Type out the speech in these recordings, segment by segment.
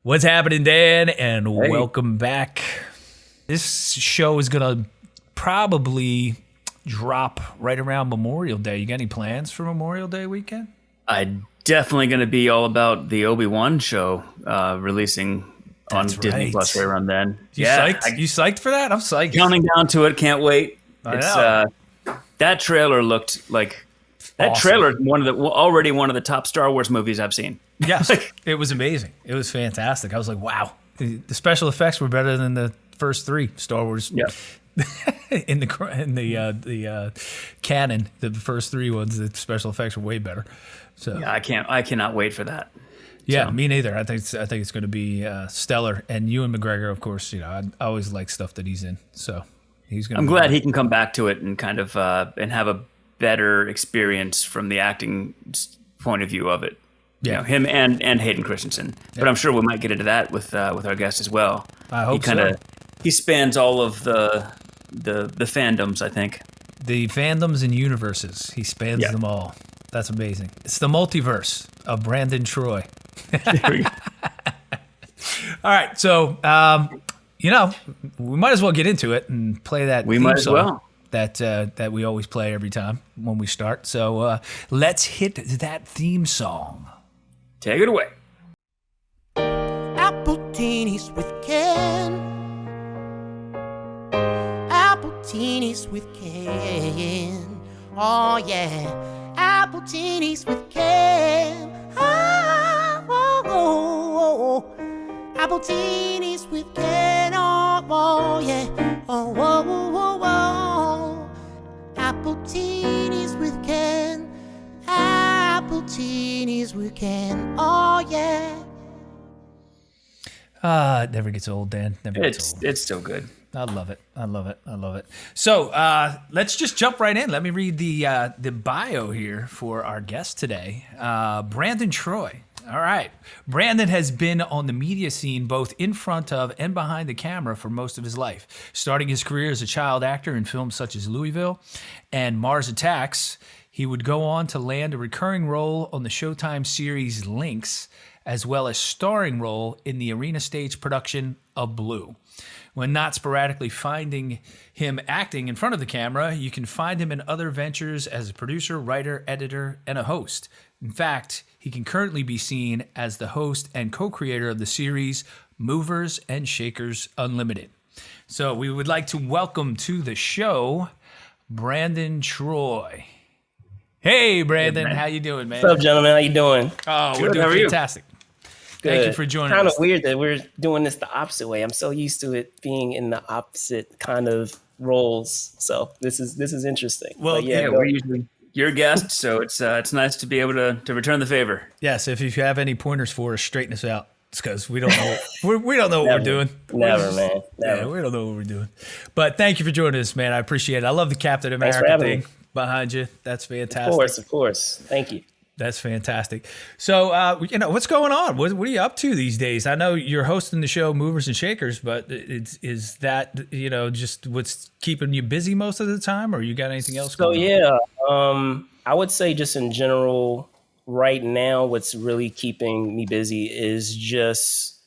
What's happening, Dan? And Hey. welcome back. This show is going to probably drop right around Memorial Day. You got any plans for Memorial Day weekend? I'm definitely going to be all about the Obi-Wan show releasing on That's Disney right. Plus right around then. You psyched? You psyched for that? I'm psyched. Counting down to it. Can't wait. I know. That trailer looked like that Awesome. trailer is already one of the top Star Wars movies I've seen. Yes, it was amazing. It was fantastic. I was like, wow. The special effects were better than the first three Star Wars. Yeah. in the canon, the first three ones, the special effects were way better. So Yeah, I cannot wait for that. yeah, So. me neither. I think it's going to be stellar. And Ewan McGregor, of course, I always like stuff that he's in. So he's going. I'm glad he can come back to it and kind of and have a better experience from the acting point of view of it. Yeah. You know, him and Hayden Christensen. But I'm sure we might get into that with our guest as well. I hope He spans all of the fandoms, I think. The fandoms and universes. He spans them all. That's amazing. It's the multiverse of Brandon Troy. All right, so we might as well get into it and play that. We theme might as song well. That we always play every time when we start. So let's hit that theme song. Take it away. Appletinis with Ken. Appletinis with Ken. Oh yeah. Appletinis with Ken. Oh, oh, oh, oh. Appletinis with Ken. Oh, oh yeah. Oh, oh, oh, oh, oh. Appletinis with Ken. Appletinis with Ken. Oh yeah. It never gets old, Dan. Never gets old. It's still good. I love it. I love it. I love it. So let's just jump right in. Let me read the bio here for our guest today, Brandon Troy. All right. Brandon has been on the media scene both in front of and behind the camera for most of his life, starting his career as a child actor in films such as Louisville and Mars Attacks. He would go on to land a recurring role on the Showtime series Lynx, as well as starring role in the arena stage production of Blue. When not sporadically finding him acting in front of the camera, you can find him in other ventures as a producer, writer, editor, and a host. In fact, he can currently be seen as the host and co-creator of the series Movers and Shakers Unlimited. So we would like to welcome to the show Brandon Troy. Hey, Brandon, how you doing, man? What's up, gentlemen? How you doing? Oh, we're Good. doing How are you? fantastic. Thank you for joining Kind us. of weird that we're doing this the opposite way. I'm so used to it being in the opposite kind of roles. So this is interesting. Well, But Yeah, go- we're usually your guest, so it's nice to be able to return the favor. Yes, if you have any pointers for us, straighten us out. It's because we don't know. We don't know what we're doing. Never, man. Never. Yeah, we don't know what we're doing. But thank you for joining us, man. I appreciate it. I love the Captain Thanks for America having thing me. behind you. That's fantastic. Of course. Thank you. That's fantastic. So, what's going on? What are you up to these days? I know you're hosting the show Movers and Shakers, but is that just what's keeping you busy most of the time, or you got anything else So going on? yeah, I would say just in general, right now, what's really keeping me busy is just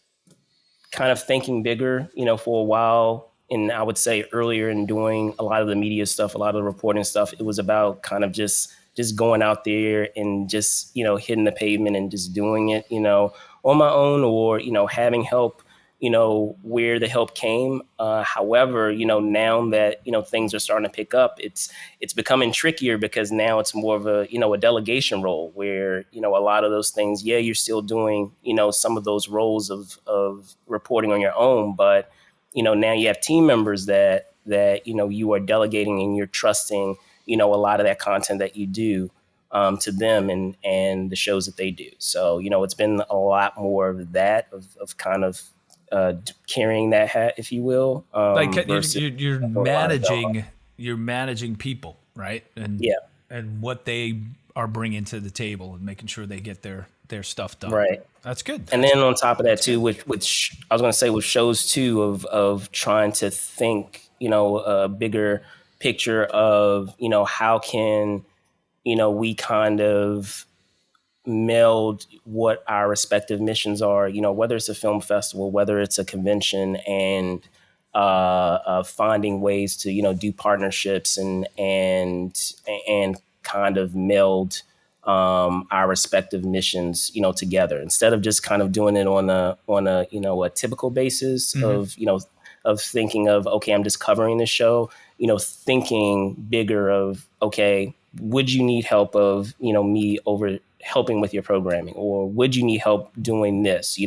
kind of thinking bigger. For a while, and I would say earlier in doing a lot of the media stuff, a lot of the reporting stuff, it was about kind of just going out there and just, hitting the pavement and just doing it, on my own or, having help, where the help came. However, now that, things are starting to pick up, it's becoming trickier because now it's more of a, a delegation role where, a lot of those things, yeah, you're still doing, some of those roles of reporting on your own, but, now you have team members that, you are delegating and you're trusting, a lot of that content that you do to them and the shows that they do. So, it's been a lot more of that, of kind of carrying that hat, if you will. You're managing people, right? And what they are bringing to the table and making sure they get their stuff done. Right. That's good. And then on top of that too, which I was going to say with shows too, of trying to think, a bigger picture of, how can, we kind of meld what our respective missions are, whether it's a film festival, whether it's a convention, and finding ways to, do partnerships and kind of meld our respective missions, together, instead of just kind of doing it on a typical basis of thinking of, okay, I'm just covering the show, thinking bigger of, okay, would you need help of, me over helping with your programming, or would you need help doing this?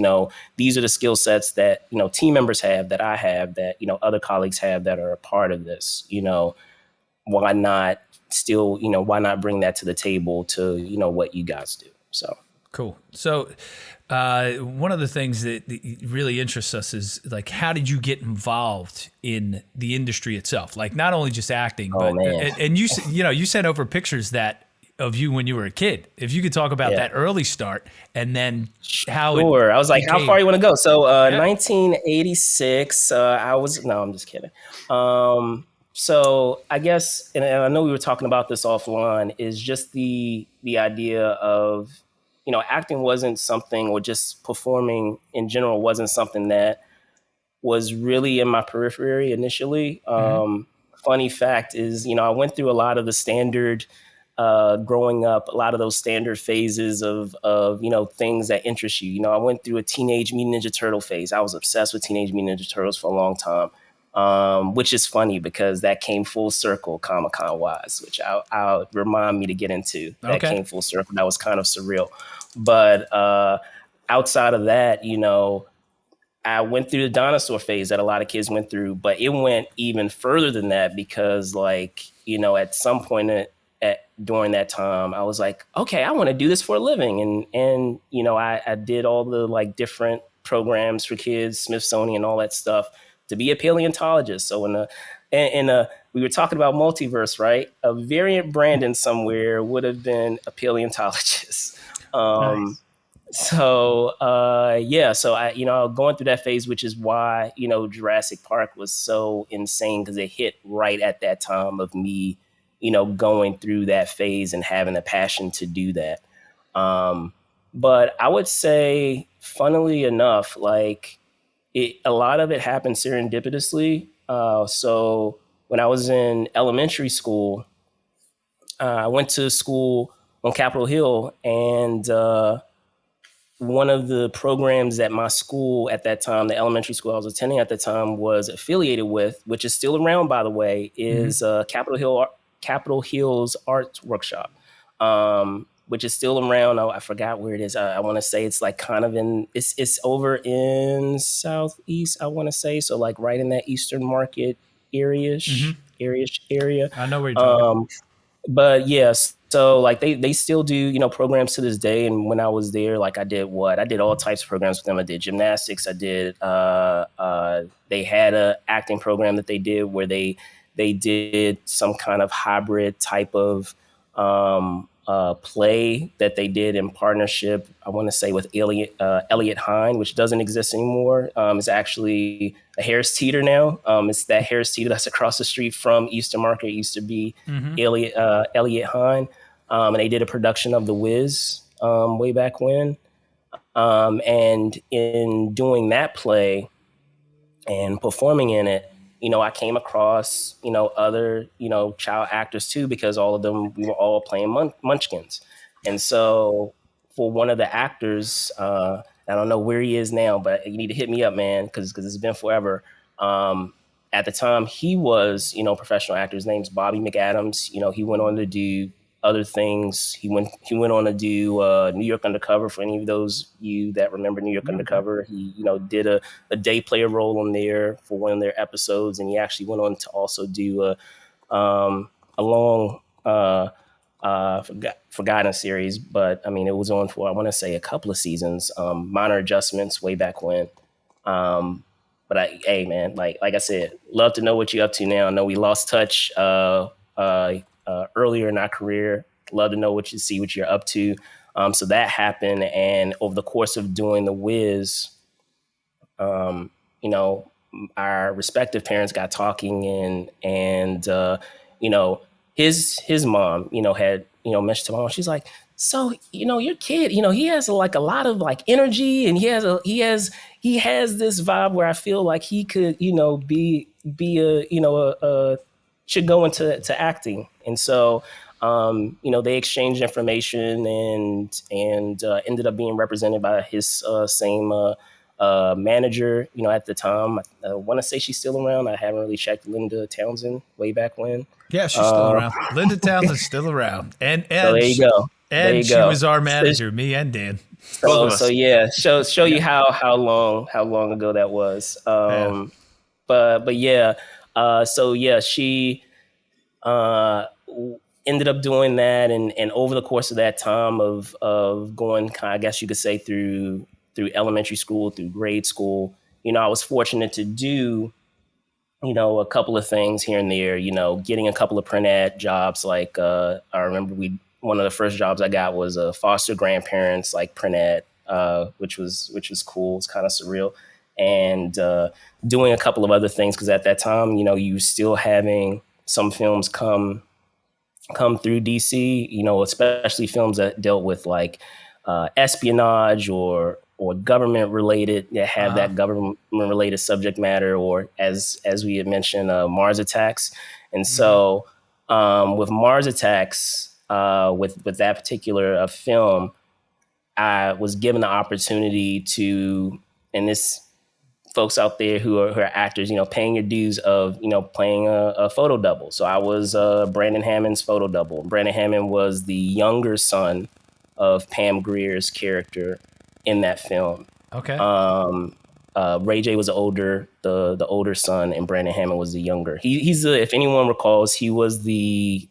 These are the skill sets that, team members have, that I have, that, other colleagues have that are a part of this. Why not why not bring that to the table to, what you guys do? So cool. So one of the things that really interests us is, like, how did you get involved in the industry itself? Like, not only just acting, but and you sent over pictures of you when you were a kid. If you could talk about that early start, and then how Sure. I was like, how far you want to go? So 1986, I'm just kidding. So I guess, and I know we were talking about this offline, is just the idea of, acting wasn't something, or just performing in general wasn't something that was really in my periphery initially. Funny fact is, I went through a lot of the standard, growing up, a lot of those standard phases of things that interest you. I went through a Teenage Mutant Ninja Turtle phase. I was obsessed with Teenage Mutant Ninja Turtles for a long time. Which is funny because that came full circle Comic-Con wise, which I'll remind me to get into. That came full circle. That was kind of surreal. But outside of that, I went through the dinosaur phase that a lot of kids went through, but it went even further than that because, at some point during that time, I was like, okay, I want to do this for a living. And I did all the different programs for kids, Smithsonian, all that stuff, to be a paleontologist. So we were talking about multiverse, right? A variant Brandon somewhere would have been a paleontologist. Nice. So I, going through that phase, which is why, Jurassic Park was so insane, because it hit right at that time of me, going through that phase and having a passion to do that. But I would say, funnily enough, a lot of it happened serendipitously. So when I was in elementary school, I went to school on Capitol Hill, and one of the programs that my school at that time, the elementary school I was attending at the time, was affiliated with, which is still around, by the way, is Capitol Hill's Arts Workshop, which is still around. I forgot where it is. I want to say it's kind of it's over in Southeast, I want to say. So right in that Eastern Market area. I know where you're talking. But yes, so they still do, programs to this day. And when I was there, I did all types of programs with them. I did gymnastics. I did, they had a acting program that they did where they did some kind of hybrid type of, play that they did in partnership, I want to say, with Elliot Hine, which doesn't exist anymore. It's actually a Harris Teeter now. It's that Harris Teeter that's across the street from Eastern Market. It used to be Elliot Hine. And they did a production of The Wiz way back when. And in doing that play and performing in it, I came across, other, child actors too, because all of them, we were all playing munchkins. And so for one of the actors, I don't know where he is now, but you need to hit me up, man, because it's been forever. At the time, he was, professional actor. His name's Bobby McAdams. He went on to do other things. He went on to do New York Undercover. For any of those you that remember New York Undercover, he did a day player role on there for one of their episodes, and he actually went on to also do a long forgotten series, but I mean it was on for, I want to say, a couple of seasons. Minor Adjustments way back when. But hey man, like I said, love to know what you're up to now. I know we lost touch earlier in our career. Love to know what you're up to. So that happened, and over the course of doing The Wiz, our respective parents got talking, and his mom, had mentioned to my mom. She's like, so your kid, he has like a lot of like energy, and he has this vibe where I feel like he could, be a should go into acting. And so they exchanged information, and ended up being represented by his same manager, at the time. I want to say she's still around. I haven't really checked Linda Townsend way back when. Yeah, she's still around. Linda Townsend's still around. And So there you go. There and you she go. was our manager, me and Dan. Both of us. So yeah, show you how long ago that was. But yeah, so yeah, she ended up doing that, and over the course of that time of going, I guess you could say, through elementary school, through grade school, I was fortunate to do a couple of things here and there, getting a couple of print ad jobs. Like I remember one of the first jobs I got was a foster grandparents like print ad, which was cool. It's kind of surreal. And doing a couple of other things, because at that time, you were still having some films come through DC, especially films that dealt with like espionage or government related, that have that government related subject matter, or as we had mentioned, Mars attacks. And so with Mars attacks, with that particular film, I was given the opportunity to, and this folks out there who are actors, paying your dues of, playing a photo double. So I was Brandon Hammond's photo double. Brandon Hammond was the younger son of Pam Grier's character in that film. Okay. Ray J was the older son, and Brandon Hammond was the younger. He's if anyone recalls, he was the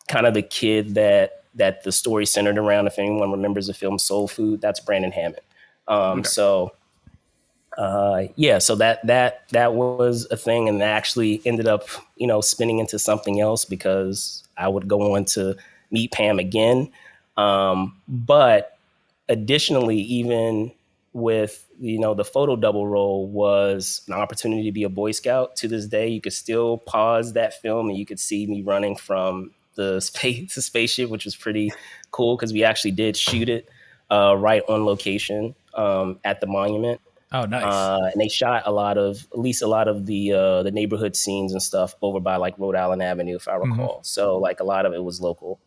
kind of the kid that the story centered around. If anyone remembers the film Soul Food, that's Brandon Hammond. Okay. So that was a thing, and that actually ended up, spinning into something else, because I would go on to meet Pam again. But additionally, even with, the photo double role was an opportunity to be a Boy Scout. To this day, you could still pause that film and you could see me running from the spaceship, which was pretty cool, because we actually did shoot it right on location at the monument. Oh, nice. And they shot at least a lot of the neighborhood scenes and stuff over by like Rhode Island Avenue, if I recall. Mm-hmm. So like a lot of it was local.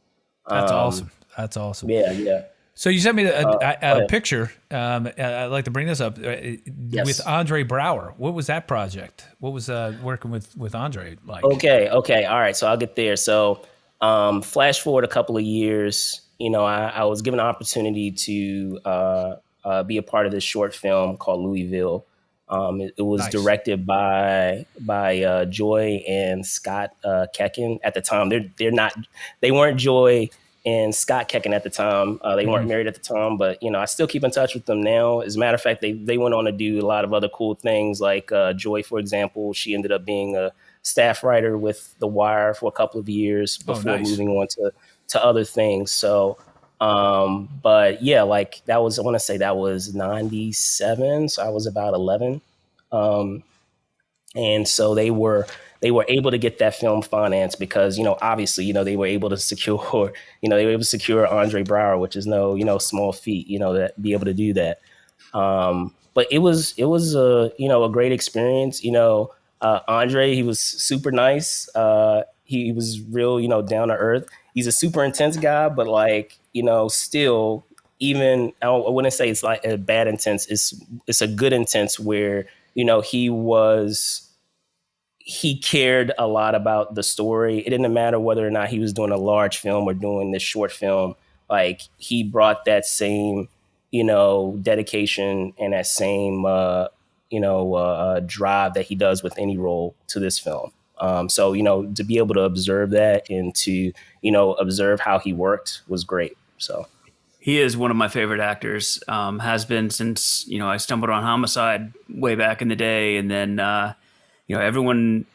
That's awesome. That's awesome. Yeah. So you sent me a picture. I'd like to bring this up with Andre Braugher. What was that project? What was working with Andre like? Okay. All right. So I'll get there. So flash forward a couple of years. I was given an opportunity to be a part of this short film called Louisville. It was directed by Joy and Scott Kecken. At the time, they weren't Joy and Scott Kecken at the time. They weren't married at the time, but I still keep in touch with them now. As a matter of fact, they went on to do a lot of other cool things. Like Joy, for example, she ended up being a staff writer with The Wire for a couple of years before moving on to other things. So. But yeah, like I want to say that was 97. So I was about 11. And so they were able to get that film financed because, obviously, they were able to secure, Andre Braugher, which is no small feat, that be able to do that. But it was a great experience. Andre, he was super nice. He was real, down to earth. He's a super intense guy, but like, still, even I wouldn't say it's like a bad intense. It's a good intense where, he cared a lot about the story. It didn't matter whether or not he was doing a large film or doing this short film. Like he brought that same, dedication and that same, drive that he does with any role to this film. So, to be able to observe that and to, observe how he worked was great. So he is one of my favorite actors, has been since, I stumbled on Homicide way back in the day. And then, everyone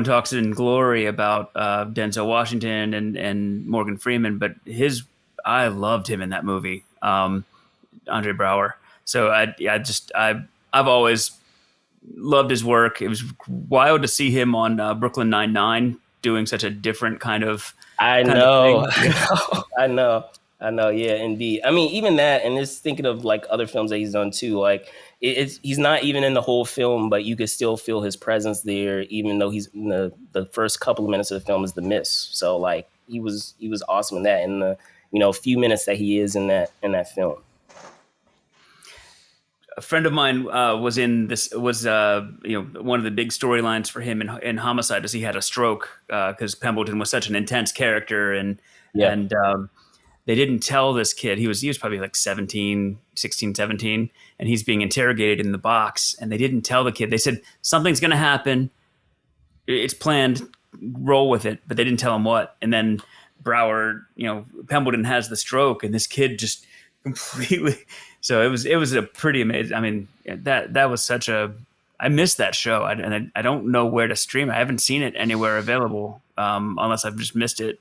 talks in glory about Denzel Washington and Morgan Freeman, but I loved him in that movie, Andre Braugher. So I've always loved his work. It was wild to see him on Brooklyn Nine-Nine doing such a different kind of I kind of know, thing. I know. Yeah, indeed. I mean, even that, and just thinking of like other films that he's done too. Like, he's not even in the whole film, but you could still feel his presence there, even though he's in the first couple of minutes of the film is the mist. So like, he was awesome in that, in the few minutes that he is in that film. A friend of mine was in this one of the big storylines for him in Homicide is he had a stroke because Pemberton was such an intense character Yeah. and they didn't tell this kid he was probably like 16, 17, and he's being interrogated in the box and they didn't tell the kid. They said something's going to happen, it's planned, roll with it, but they didn't tell him what. And then Brower, Pemberton has the stroke and this kid just completely. So it was a pretty amazing. I mean, that was such a. I missed that show, and I don't know where to stream. I haven't seen it anywhere available, unless I've just missed it.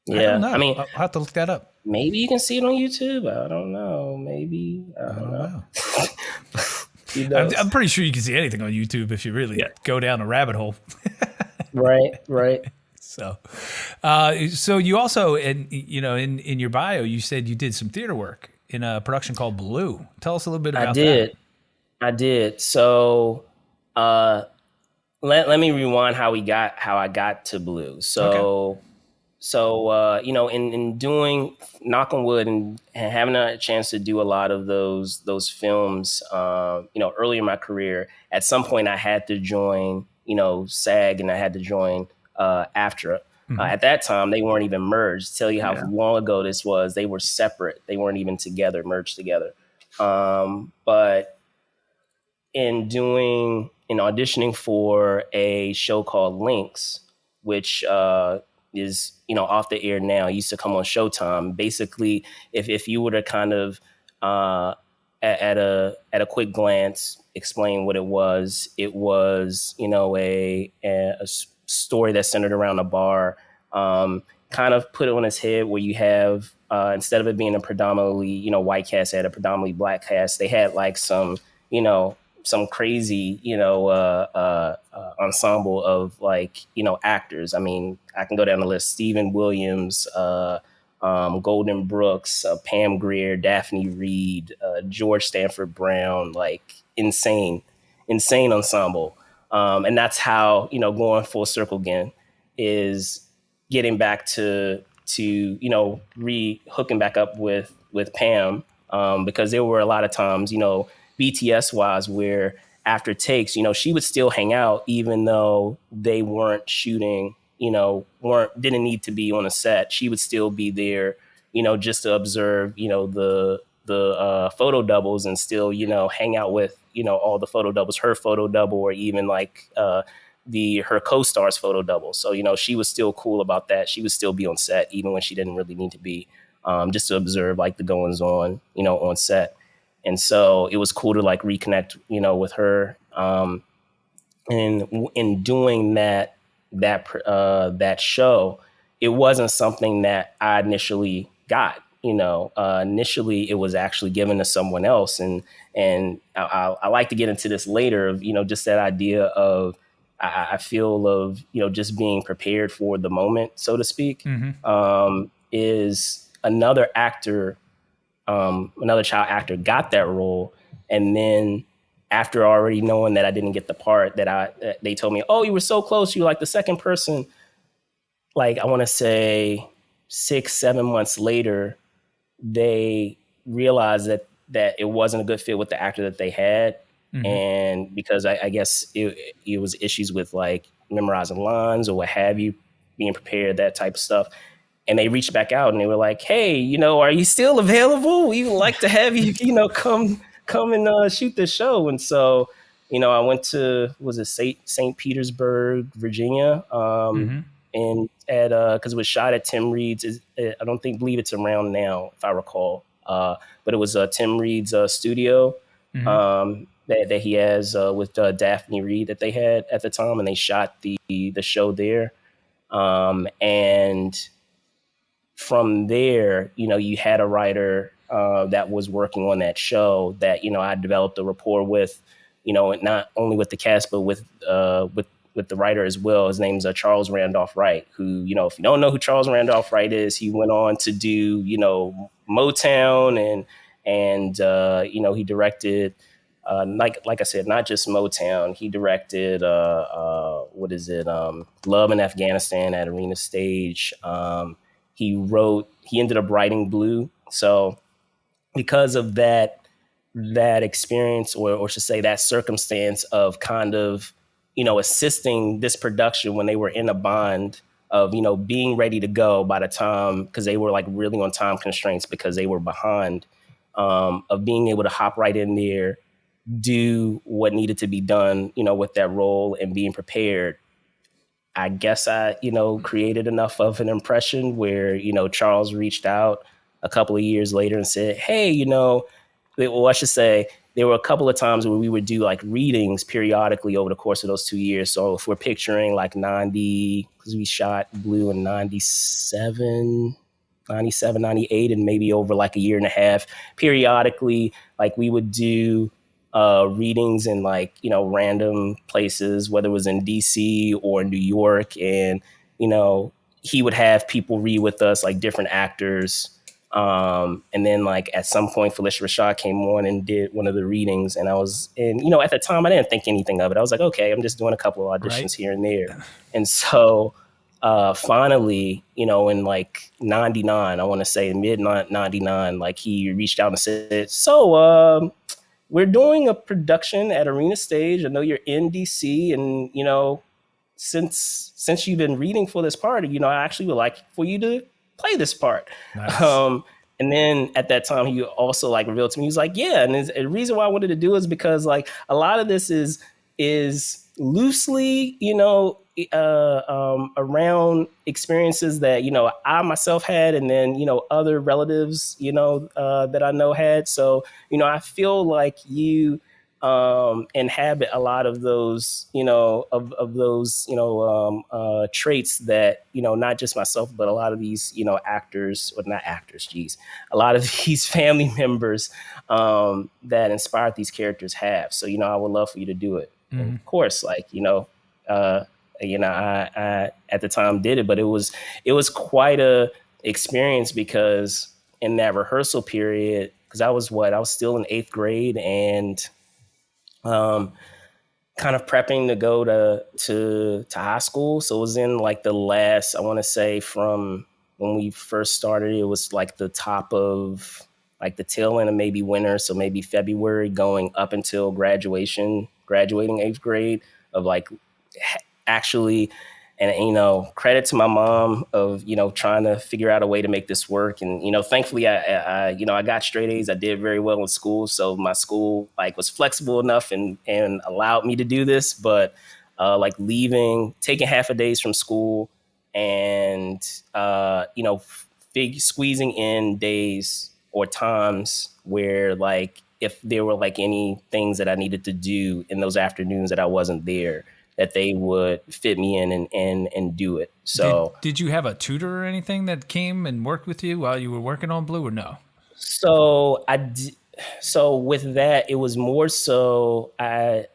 Yeah, I don't know. I mean, I'll have to look that up. maybe you can see it on YouTube. I don't know. Maybe I don't know. Who knows? I'm pretty sure you can see anything on YouTube if you really go down a rabbit hole. Right. So you also, in your bio, you said you did some theater work in a production called Blue. Tell us a little bit about that. I did. So, let me rewind how I got to Blue. So, in doing, knock on wood, and having a chance to do a lot of those films, early in my career, at some point I had to join, SAG, and I had to join AFTRA. At that time, they weren't even merged. To tell you how long ago this was, they were separate. They weren't even together, merged together. But in auditioning for a show called Lynx, which is off the air now, it used to come on Showtime. Basically, if you were to kind of at a quick glance explain what it was a story that's centered around a bar, kind of put it on its head, where you have instead of it being a predominantly white cast, they had a predominantly black cast. They had like some crazy ensemble of actors. I mean, I can go down the list: Stephen Williams, Golden Brooks, Pam Grier, Daphne Reed, George Stanford Brown, like insane ensemble. And that's how, going full circle again, is getting back to hooking back up with Pam, because there were a lot of times, BTS wise, where after takes, she would still hang out even though they weren't shooting, didn't need to be on a set. She would still be there, just to observe, the photo doubles, and still, hang out with, all the photo doubles, her photo double, or even like her co-star's photo double. So, she was still cool about that. She would still be on set even when she didn't really need to be, just to observe like the goings on, on set. And so it was cool to like reconnect, with her. And in doing that show, it wasn't something that I initially got. Initially it was actually given to someone else, and I like to get into this later of just that idea of I feel of just being prepared for the moment, so to speak. Is another actor, another child actor got that role, and then after already knowing that I didn't get the part, that they told me, oh, you were so close, you were like the second person. Like, I want to say 6-7 months later, they realized that it wasn't a good fit with the actor that they had. And because I guess it was issues with like memorizing lines or what have you, being prepared, that type of stuff. And they reached back out and they were like, hey, are you still available? We would like to have you, come and shoot this show. And so, I went to, was it St. Petersburg, Virginia, and because it was shot at Tim Reed's, I believe it's around now, if I recall. But it was Tim Reed's studio that he has with Daphne Reed that they had at the time, and they shot the show there. And from there, you had a writer that was working on that show that I developed a rapport with, not only with the cast but with with the writer as well. His name's Charles Randolph Wright, who, if you don't know who Charles Randolph Wright is, he went on to do, Motown and he directed, like I said, not just Motown. He directed, Love in Afghanistan at Arena Stage. He ended up writing Blue. So because of that experience, or should say that circumstance of kind of, assisting this production when they were in a bond of, being ready to go by the time, because they were like really on time constraints because they were behind, of being able to hop right in there, do what needed to be done, with that role and being prepared. I guess I, created enough of an impression where, Charles reached out a couple of years later and said, hey, I should say there were a couple of times where we would do like readings periodically over the course of those 2 years. So if we're picturing like 90, because we shot Blue in 97, 98, and maybe over like a year and a half, periodically, like we would do readings in like, random places, whether it was in DC or New York. And, he would have people read with us, like different actors. And then like at some point, Felicia Rashad came on and did one of the readings. And at the time I didn't think anything of it. I was like, okay, I'm just doing a couple of auditions here and there. And so finally, in like 99, I want to say mid 99, like he reached out and said, so we're doing a production at Arena Stage. I know you're in DC, and, since you've been reading for this part, I actually would like for you to play this part. Nice. And then at that time, he also like revealed to me, he was like, yeah. And the reason why I wanted to do it is because like a lot of this is loosely, around experiences that, I myself had, and then, other relatives, that I know had. So, I feel like you inhabit a lot of those, of those, traits that, not just myself, but a lot of these, actors, or not actors, geez, a lot of these family members that inspired these characters have. So, I would love for you to do it. Mm-hmm. Of course, like, I at the time did it, but it was quite a experience, because in that rehearsal period, because I was still in 8th grade, and kind of prepping to go to high school. So it was in like the last, I want to say from when we first started, it was like the top of like the tail end of maybe winter. So maybe February, going up until graduating 8th grade, of like actually, and, credit to my mom of, trying to figure out a way to make this work. And, thankfully I got straight A's. I did very well in school. So my school like was flexible enough and allowed me to do this, but like taking half a days from school and, squeezing in days or times where like, if there were like any things that I needed to do in those afternoons that I wasn't there, that they would fit me in and do it. So did you have a tutor or anything that came and worked with you while you were working on Blue, or no? So so with that, it was more so I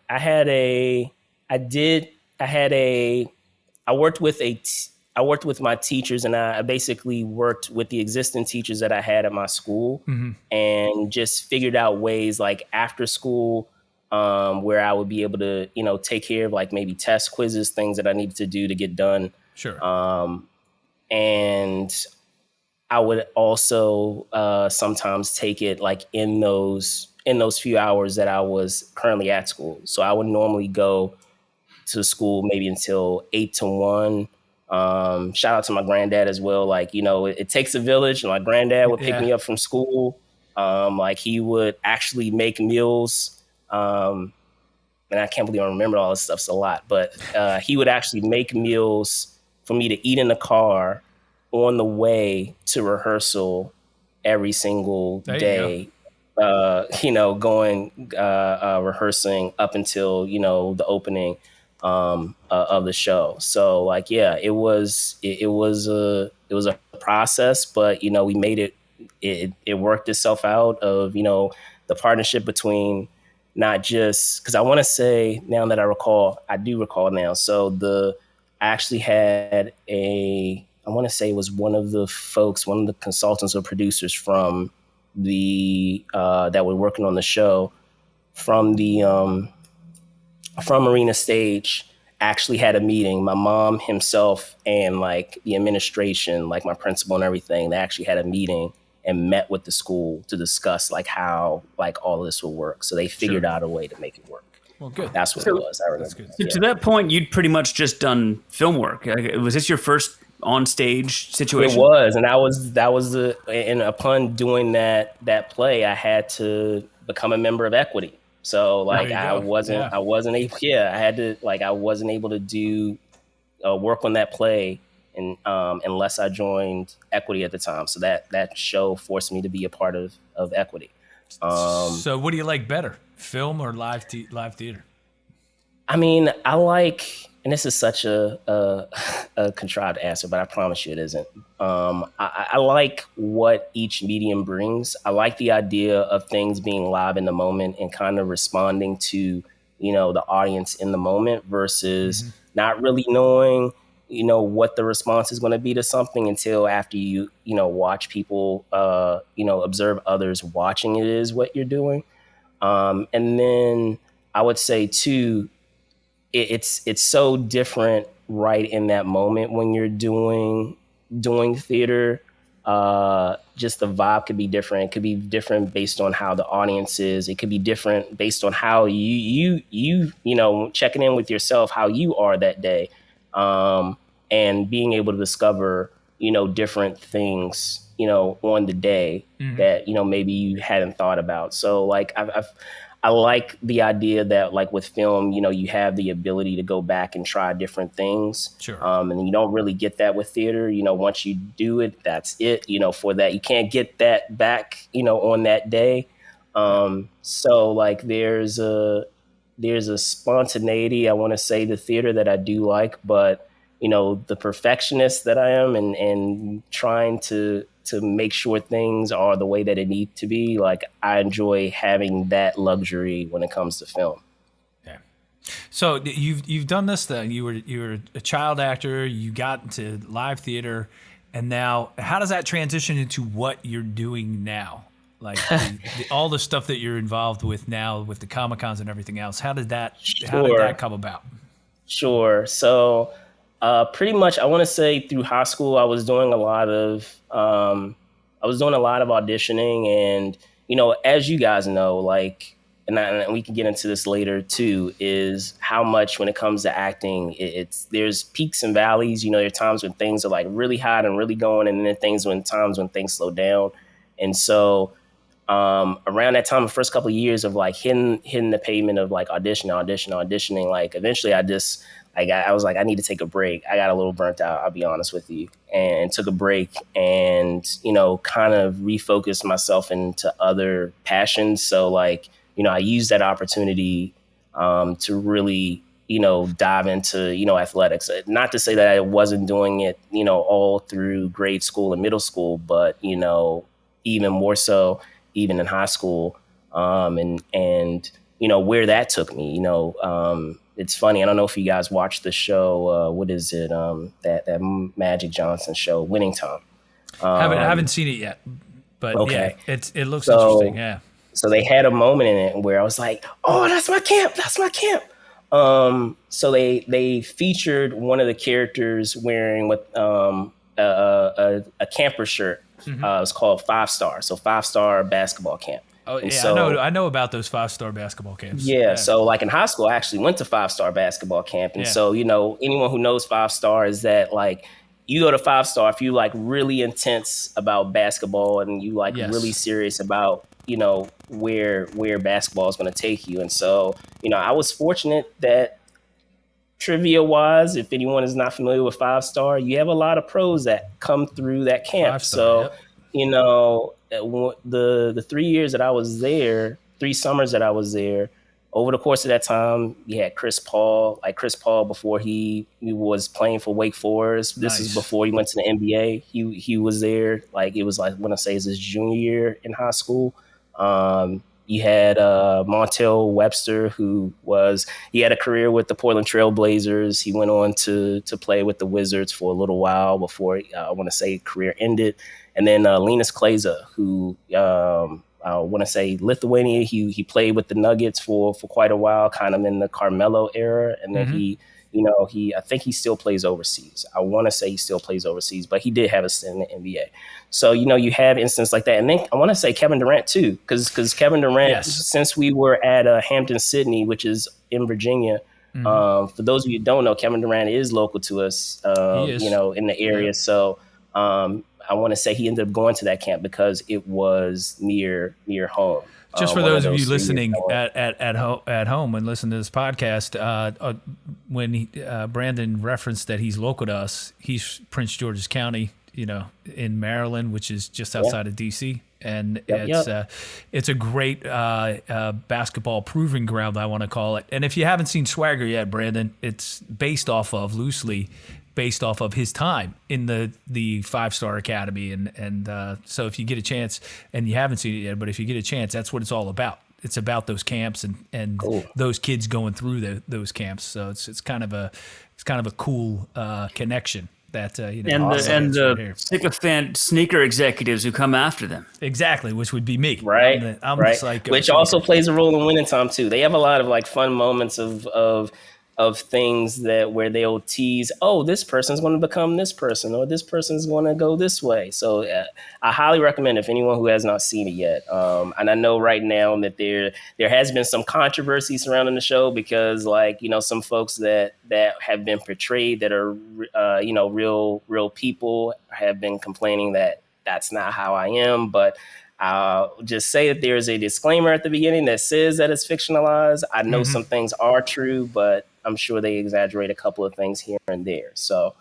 worked with my teachers, and I basically worked with the existing teachers that I had at my school, mm-hmm. and just figured out ways like after school, where I would be able to, take care of like maybe test quizzes, things that I needed to do to get done. Sure. And I would also sometimes take it like in those few hours that I was currently at school. So I would normally go to school maybe until 8 to 1. Shout out to my granddad as well. Like, it takes a village. My granddad would pick me up from school. Like he would actually make meals. And I can't believe I remember all this stuff. It's a lot, but he would actually make meals for me to eat in the car on the way to rehearsal every single day. Going rehearsing up until the opening of the show. So like, it was a process, but we made it worked itself out of the partnership between not just because I want to say now that I do recall now. So I actually had I want to say it was one of the consultants or producers from that were working on the show from from Arena Stage actually had a meeting. My mom himself and like the administration, like my principal and everything, they actually had a meeting and met with the school to discuss like how like all of this will work. So they figured out a way to make it work. Well, good. That's what it was. I remember. That's good. So to that point, you'd pretty much just done film work. Was this your first on stage situation? It was, and and upon doing that play, I had to become a member of Equity. So like I wasn't able to do work on that play and unless I joined Equity at the time. So that show forced me to be a part of Equity. So what do you like better, film or live theater? I mean, I like, and this is such a contrived answer, but I promise you it isn't. I like what each medium brings. I like the idea of things being live in the moment and kind of responding to, the audience in the moment versus not really knowing, what the response is going to be to something until after you watch people, observe others watching it is what you're doing. And then I would say too, it's so different right in that moment when you're doing theater. Just the vibe could be different. It could be different based on how the audience is. It could be different based on how you checking in with yourself, how you are that day, and being able to discover different things on the day that maybe you hadn't thought about. So like I like the idea that like with film, you have the ability to go back and try different things. Sure. And you don't really get that with theater. Once you do it, that's it, for that. You can't get that back, on that day. So like there's a spontaneity, I want to say, the theater that I do like, but the perfectionist that I am and trying to make sure things are the way that it need to be. Like I enjoy having that luxury when it comes to film. Yeah. So you've done this then. You were a child actor. You got into live theater, and now how does that transition into what you're doing now? Like all the stuff that you're involved with now with the Comic-Cons and everything else. How did that come about? Sure. So pretty much, I want to say through high school, I was doing a lot of auditioning, and as you guys know, like, and we can get into this later too, is how much when it comes to acting, there's peaks and valleys. There are times when things are like really hot and really going, and then times when things slow down. And so around that time, the first couple of years of like hitting the pavement of like auditioning, like eventually I was like, I need to take a break. I got a little burnt out, I'll be honest with you, and took a break and, kind of refocused myself into other passions. So like, I used that opportunity to really, dive into, athletics. Not to say that I wasn't doing it, all through grade school and middle school, but, even more so, even in high school, and where that took me, it's funny. I don't know if you guys watched the show. What is it? That Magic Johnson show, Winning Time. Haven't seen it yet, but okay. Yeah, it looks interesting. Yeah. So they had a moment in it where I was like, "Oh, that's my camp. That's my camp." So they featured one of the characters wearing a camper shirt. It's called 5 Star. So 5 Star basketball camp. Oh yeah, so, I know about those 5-star basketball camps. Yeah, so like in high school, I actually went to 5 Star basketball camp, and so anyone who knows 5 Star is that like you go to 5 Star if you like really intense about basketball and you like really serious about where basketball is going to take you. And so I was fortunate that trivia wise, if anyone is not familiar with 5 Star, you have a lot of pros that come through that camp. 5-star, so the 3 years that I was there, 3 summers that I was there, over the course of that time, you had Chris Paul before he was playing for Wake Forest. This is before he went to the NBA. He was there. Like it was like, I want to say it's his junior year in high school. You had Montel Webster, he had a career with the Portland Trail Blazers. He went on to play with the Wizards for a little while before I want to say career ended. And then Linus Kleza, who I want to say Lithuania. He played with the Nuggets for quite a while, kind of in the Carmelo era, and then I think he still plays overseas. I want to say he still plays overseas, but he did have a stint in the NBA. So, you have instances like that. And then I want to say Kevin Durant, too, because Kevin Durant, since we were at Hampton, Sydney, which is in Virginia, for those of you who don't know, Kevin Durant is local to us, in the area. Yeah. So I want to say he ended up going to that camp because it was near home. Just for those of you listening at home and listen to this podcast, when Brandon referenced that he's local to us, he's Prince George's County, in Maryland, which is just outside of D.C. And it's a great basketball proving ground, I want to call it. And if you haven't seen Swagger yet, Brandon, it's loosely based off of his time in the 5-star academy. And so if you get a chance, and you haven't seen it yet, but if you get a chance, that's what it's all about. It's about those camps and cool. Those kids going through those camps. So it's kind of a cool connection. That and the sycophant sneaker executives who come after them, exactly, which would be me, right? I'm right. Just like which also plays a role in winning time too. They have a lot of like fun moments of things where they'll tease, oh, this person's going to become this person, or this person's going to go this way. So I highly recommend if anyone who has not seen it yet. And I know right now that there has been some controversy surrounding the show because some folks that have been portrayed that are, real people have been complaining that that's not how I am. But I'll just say that there's a disclaimer at the beginning that says that it's fictionalized. I know some things are true, but I'm sure they exaggerate a couple of things here and there. So,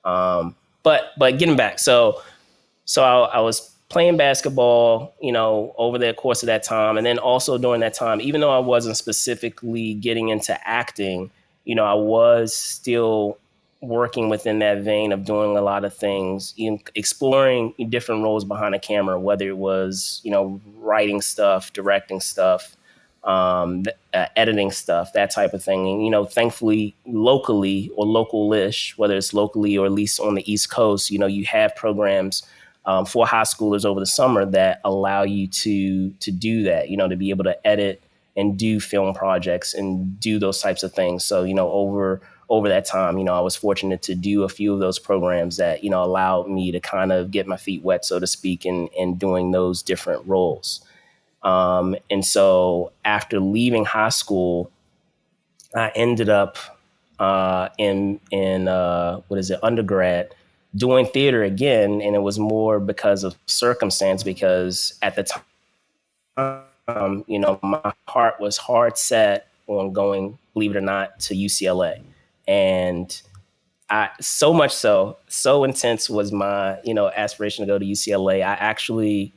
but getting back, so I was playing basketball, over the course of that time. And then also during that time, even though I wasn't specifically getting into acting, I was still working within that vein of doing a lot of things, exploring different roles behind the camera, whether it was, writing stuff, directing stuff, editing stuff, that type of thing. And, thankfully, locally or local-ish, whether it's locally or at least on the East Coast, you have programs for high schoolers over the summer that allow you to do that, to be able to edit and do film projects and do those types of things. So, over that time, I was fortunate to do a few of those programs that, allowed me to kind of get my feet wet, so to speak, in doing those different roles. And so after leaving high school, I ended up in undergrad doing theater again. And it was more because of circumstance, because at the time, my heart was hard set on going, believe it or not, to UCLA. And so much so intense was my, aspiration to go to UCLA. I actually,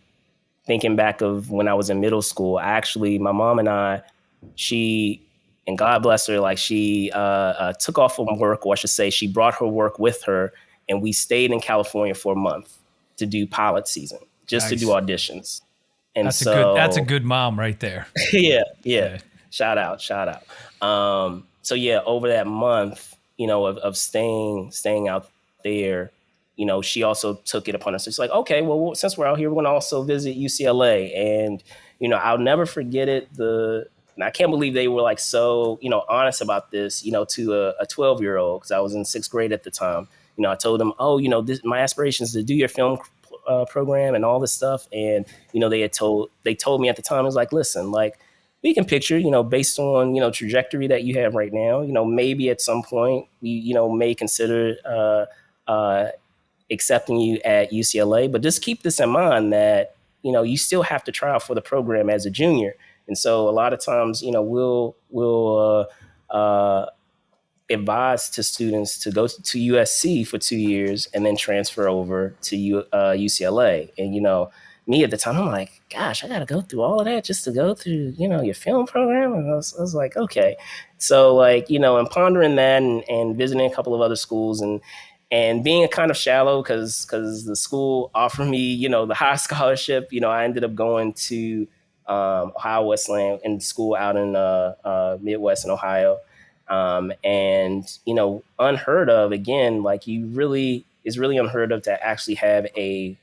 thinking back of when I was in middle school, my mom and I, and God bless her, she took off from work, or I should say she brought her work with her, and we stayed in California for a month to do pilot season, just to do auditions. And that's a good mom right there. Yeah. Shout out. So yeah, over that month, of staying out there, she also took it upon herself. It's like, okay, well, since we're out here, we're going to also visit UCLA. And, I'll never forget it. And I can't believe they were so, honest about this, to a 12-year-old, because I was in 6th grade at the time. I told them, oh, my aspiration is to do your film program and all this stuff. And, they told me at the time, it was like, listen, we can picture, based on, trajectory that you have right now, maybe at some point we, may consider accepting you at UCLA, but just keep this in mind that, you still have to try out for the program as a junior. And so a lot of times, we'll advise to students to go to USC for 2 years and then transfer over to UCLA. And, me at the time, I'm like, gosh, I got to go through all of that just to go through, your film program. And I was like, okay. So and pondering that and visiting a couple of other schools and being kind of shallow because the school offered me, the high scholarship, I ended up going to Ohio Wesleyan, in school out in Midwest in Ohio. And, unheard of again, like it's really unheard of to actually have a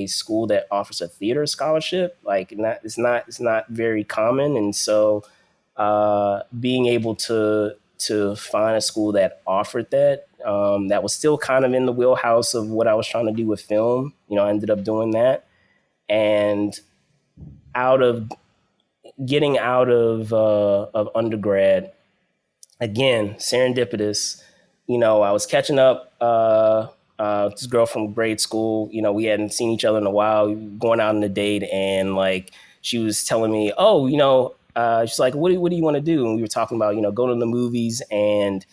school that offers a theater scholarship. Like it's not very common. And so being able to find a school that offered that, that was still kind of in the wheelhouse of what I was trying to do with film, I ended up doing that. And getting out of undergrad, again, serendipitous, I was catching up, this girl from grade school, we hadn't seen each other in a while, going out on a date, and like, she was telling me, she's like, what do you want to do? And we were talking about, going to the movies, and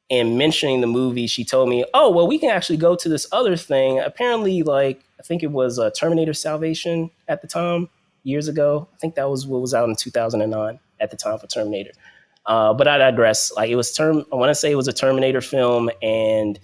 mentioning the movie, she told me, oh, well, we can actually go to this other thing. Apparently, like, I think it was Terminator Salvation at the time, years ago. I think that was what was out in 2009 at the time for Terminator. But I digress. Like, I want to say it was a Terminator film, and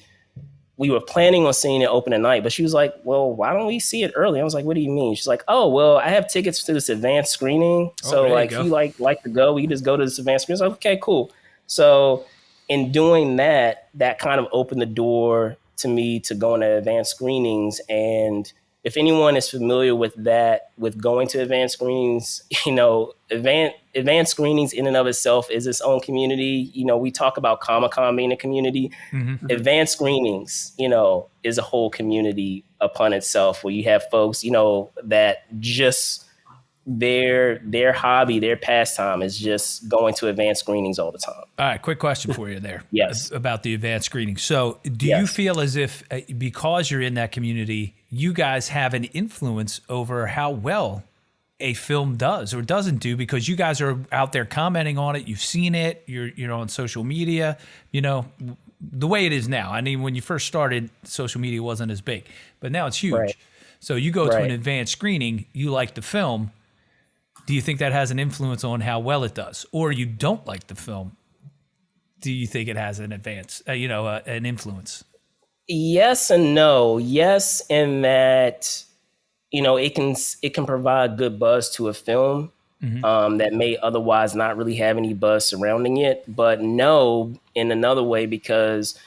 we were planning on seeing it open at night, but she was like, well, why don't we see it early? I was like, what do you mean? She's like, oh, well, I have tickets to this advanced screening. So like, if you like to go, we just go to this advanced screening. I was like, okay, cool. So in doing that kind of opened the door to me to go into advanced screenings. And if anyone is familiar with that, with going to advanced screenings, advanced screenings in and of itself is its own community. We talk about Comic-Con being a community. Mm-hmm. Advanced screenings, is a whole community upon itself, where you have folks, that just their hobby, their pastime is just going to advanced screenings all the time. All right, quick question for you there. Yes. About the advanced screening. So do you feel as if because you're in that community, you guys have an influence over how well a film does or doesn't do, because you guys are out there commenting on it, you've seen it, you're on social media, the way it is now. I mean, when you first started, social media wasn't as big, but now it's huge. Right. So you go to an advanced screening, you like the film. Do you think that has an influence on how well it does? Or you don't like the film? Do you think it has an an influence? Yes and no. Yes, in that, it can provide good buzz to a film, mm-hmm. That may otherwise not really have any buzz surrounding it. But no, in another way, because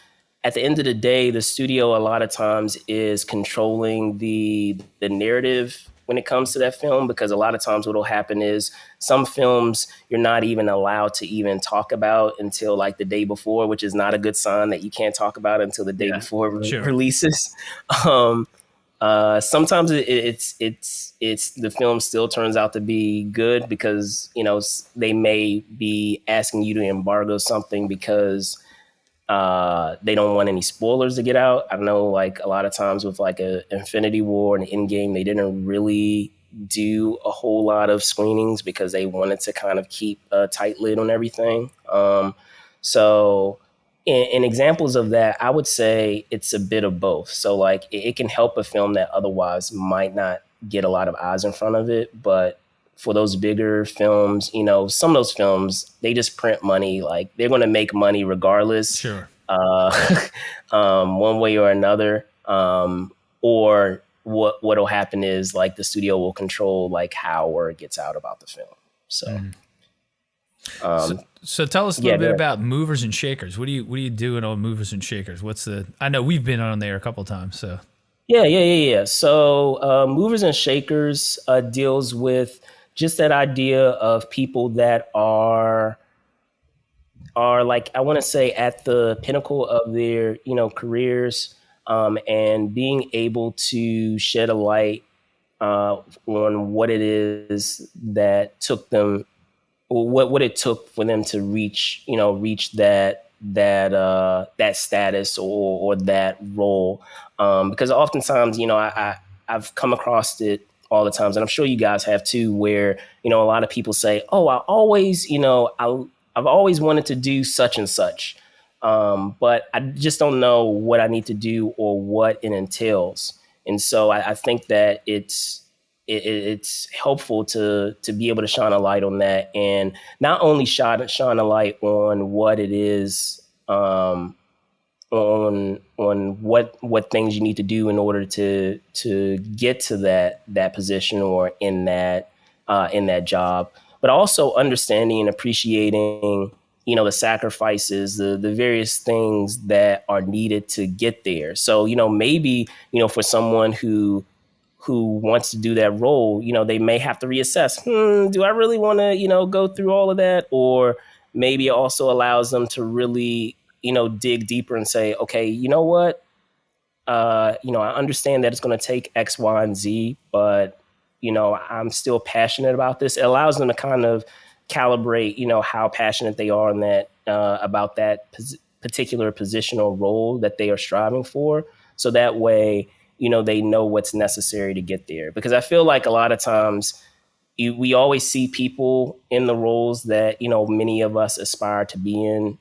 at the end of the day, the studio a lot of times is controlling the narrative when it comes to that film, because a lot of times what will happen is some films you're not even allowed to even talk about until like the day before, which is not a good sign that you can't talk about it until the day before releases. Sometimes it's the film still turns out to be good because, they may be asking you to embargo something because they don't want any spoilers to get out. I know, like, a lot of times with like a Infinity War and Endgame, they didn't really do a whole lot of screenings because they wanted to kind of keep a tight lid on everything. So in examples of that, I would say it's a bit of both. So like it can help a film that otherwise might not get a lot of eyes in front of it, but for those bigger films, some of those films, they just print money. Like, they're going to make money regardless. Sure. One way or another. Or what'll happen is, like, the studio will control like how word gets out about the film. So, so tell us a little bit about Movers and Shakers. What are you doing on Movers and Shakers? I know we've been on there a couple of times. So. Yeah. So, Movers and Shakers deals with just that idea of people that are like, I want to say, at the pinnacle of their, careers, and being able to shed a light on what it is that took them, or what it took for them to reach that status or that role. Because oftentimes, I've come across it all the times, and I'm sure you guys have too, where, a lot of people say, oh, I've always wanted to do such and such. But I just don't know what I need to do or what it entails. And so I think that it's helpful to be able to shine a light on that, and not only shine a light on what it is, on what things you need to do in order to get to that position or in that in that job, but also understanding and appreciating, the sacrifices, the various things that are needed to get there. So, maybe, for someone who wants to do that role, they may have to reassess, do I really want to, go through all of that? Or maybe it also allows them to really, dig deeper and say, okay, you know what? I understand that it's going to take X, Y, and Z, but, I'm still passionate about this. It allows them to kind of calibrate, how passionate they are in that, about that particular positional role that they are striving for. So that way, they know what's necessary to get there. Because I feel like a lot of times we always see people in the roles that, many of us aspire to be in,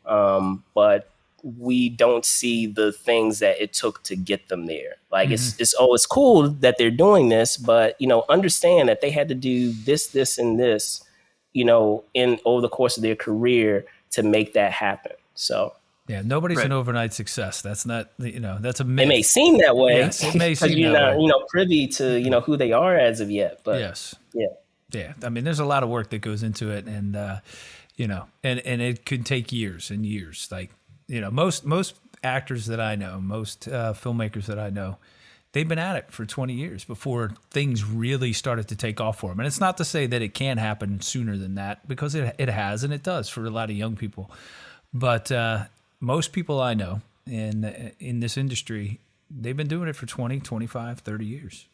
but we don't see the things that it took to get them there. Like it's cool that they're doing this, but, understand that they had to do this, and this, in over the course of their career to make that happen. So. Yeah, nobody's an overnight success. That's not, that's a myth. It may seem that way. Yes, it may seem you're that not, way. Privy to, who they are as of yet. But yes. Yeah. Yeah. I mean, there's a lot of work that goes into it, and, and it could take years and years. Like, most actors that I know, most filmmakers that I know, they've been at it for 20 years before things really started to take off for them. And it's not to say that it can't happen sooner than that, because it has, and it does for a lot of young people. But most people I know in this industry, they've been doing it for 20, 25, 30 years.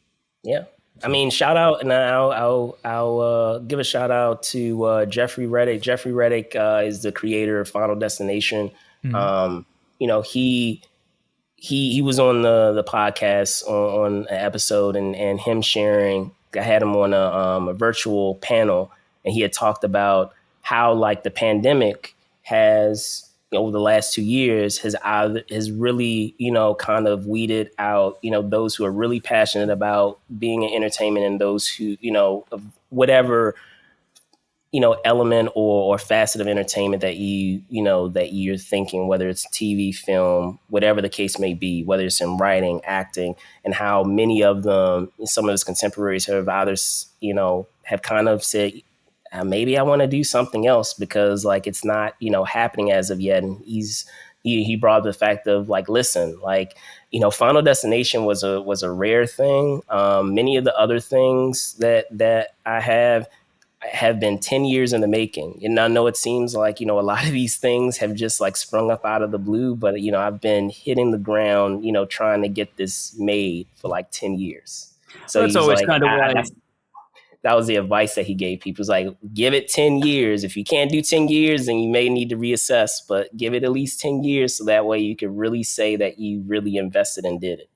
Yeah. I mean, shout out, and I'll give a shout out to Jeffrey Reddick. Jeffrey Reddick is the creator of Final Destination. Mm-hmm. He was on the podcast on an episode, and him sharing. I had him on a virtual panel, and he had talked about how, like, the pandemic has, over the last 2 years, has really, kind of weeded out, those who are really passionate about being in entertainment, and those who, of whatever, element or facet of entertainment that that you're thinking, whether it's TV, film, whatever the case may be, whether it's in writing, acting, and how many of them, some of his contemporaries have either, have kind of said, maybe I want to do something else, because, like, it's not, happening as of yet. And he brought the fact of, like, listen, like, Final Destination was a rare thing. Many of the other things that I have been 10 years in the making. And I know it seems like, a lot of these things have just, like, sprung up out of the blue, but, I've been hitting the ground, trying to get this made for like 10 years. So that's always, like, kind of why. That was the advice that he gave people. It's like, give it 10 years. If you can't do 10 years, then you may need to reassess, but give it at least 10 years. So that way you can really say that you really invested and did it.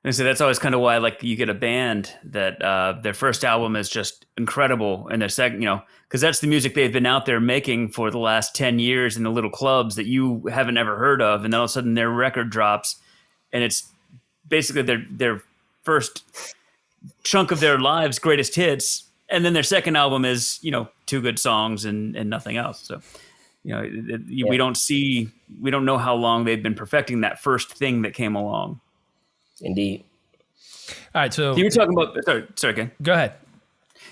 And so that's always kind of why, like, you get a band that their first album is just incredible, and their second, because that's the music they've been out there making for the last 10 years in the little clubs that you haven't ever heard of, and then all of a sudden their record drops, and it's basically their first chunk of their lives' greatest hits, and then their second album is, two good songs and nothing else. So, we don't know how long they've been perfecting that first thing that came along. Indeed. All right, so you were talking about. Sorry, Ken. Go ahead.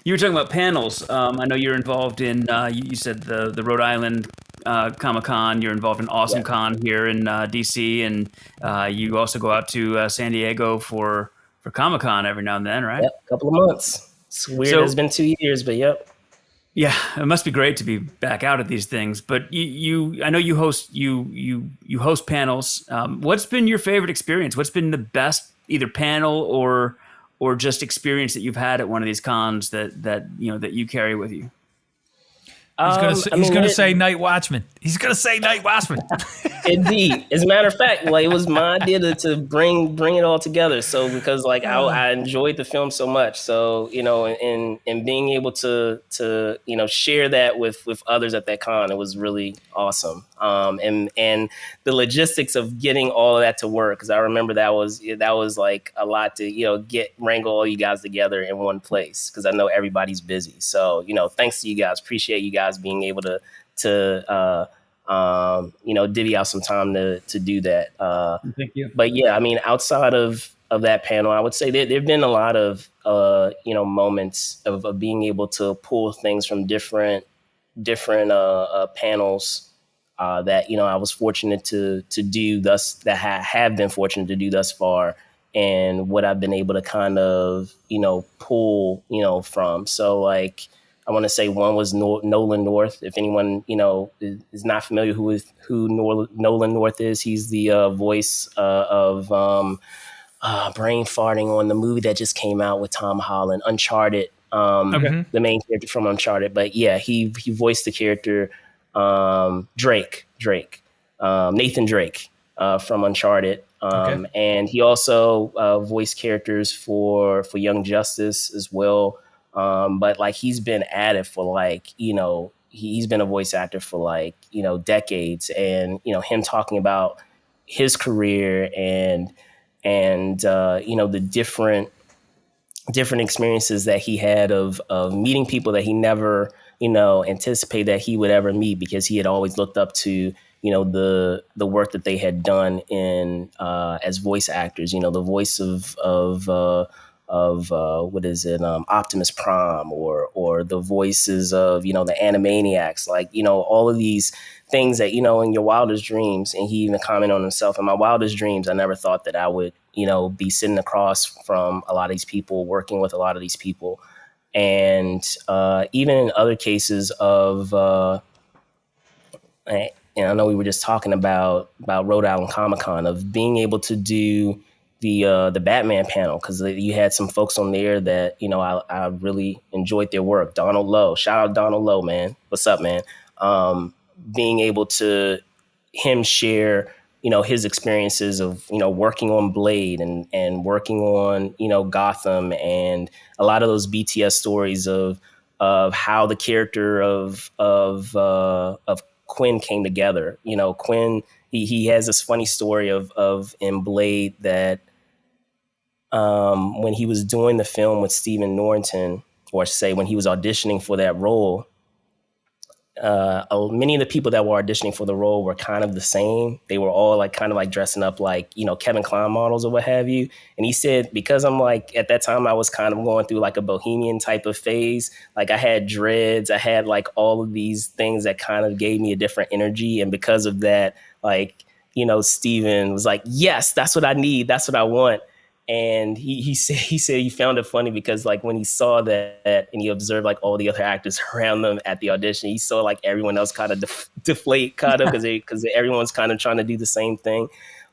You were talking about panels. I know you're involved in. You said the Rhode Island Comic-Con. You're involved in Awesome Con here in DC, and you also go out to San Diego for Comic-Con every now and then, right? Yep, a couple of months. It's weird. It's been 2 years, but yep. Yeah, it must be great to be back out at these things. But I know you host host panels. What's been your favorite experience? What's been the best either panel or just experience that you've had at one of these cons that you carry with you? He's gonna say Night Watchman. He's gonna say Night Watchman. Indeed. As a matter of fact, like, it was my idea to bring it all together. So because, like, I enjoyed the film so much. So, and being able to share that with others at that con, it was really awesome. And the logistics of getting all of that to work, because I remember that was like a lot to wrangle all you guys together in one place, because I know everybody's busy. So, thanks to you guys. Appreciate you guys being able to divvy out some time to do that. Thank you. But yeah, I mean, outside of of that panel. I would say there've been a lot of moments of being able to pull things from different panels that I was fortunate to do have been fortunate to do thus far, and what I've been able to kind of pull from. So like I want to say one was Nolan North. If anyone is not familiar who Nolan North is, he's the voice of brain farting on the movie that just came out with Tom Holland, Uncharted. The main character from Uncharted. But yeah, he voiced the character Drake, Nathan Drake from Uncharted. And he also voiced characters for Young Justice as well. But like he's been at it for like, he's been a voice actor for like, decades, and, him talking about his career and the different experiences that he had of meeting people that he never, anticipated that he would ever meet, because he had always looked up to, the work that they had done in as voice actors, the voice of what is it, Optimus Prime, or the voices of, the Animaniacs, like, all of these things that, in your wildest dreams. And he even commented on himself, in my wildest dreams, I never thought that I would, be sitting across from a lot of these people, working with a lot of these people. And even in other cases of, and I know we were just talking about Rhode Island Comic-Con, of being able to do the Batman panel, because you had some folks on there that, I really enjoyed their work. Donald Lowe, shout out Donald Lowe, man. What's up, man? Being able to him share, his experiences of, working on Blade and working on, Gotham, and a lot of those BTS stories of how the character of Quinn came together. Quinn, he has this funny story of in Blade that when he was doing the film with Stephen Norrington, or say when he was auditioning for that role, many of the people that were auditioning for the role were kind of the same. They were all like kind of like dressing up like, Kevin Kline models or what have you. And he said, because I'm like, at that time I was kind of going through like a bohemian type of phase. Like I had dreads, I had like all of these things that kind of gave me a different energy. And because of that, like, Steven was like, yes, that's what I need. That's what I want. And he said he found it funny because like when he saw that and he observed like all the other actors around them at the audition, he saw like everyone else kind of deflate kind of because everyone's kind of trying to do the same thing.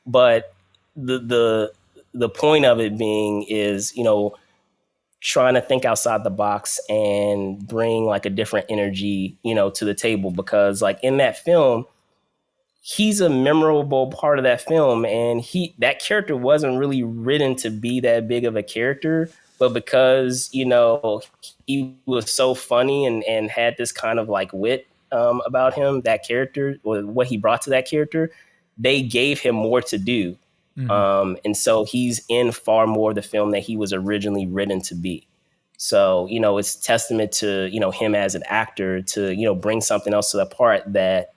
But the point of it being is, trying to think outside the box and bring like a different energy, to the table, because like in that film, he's a memorable part of that film, and that character wasn't really written to be that big of a character, but because he was so funny and had this kind of like wit about him, that character, or what he brought to that character, they gave him more to do. And so he's in far more of the film that he was originally written to be. So it's testament to him as an actor to bring something else to the part that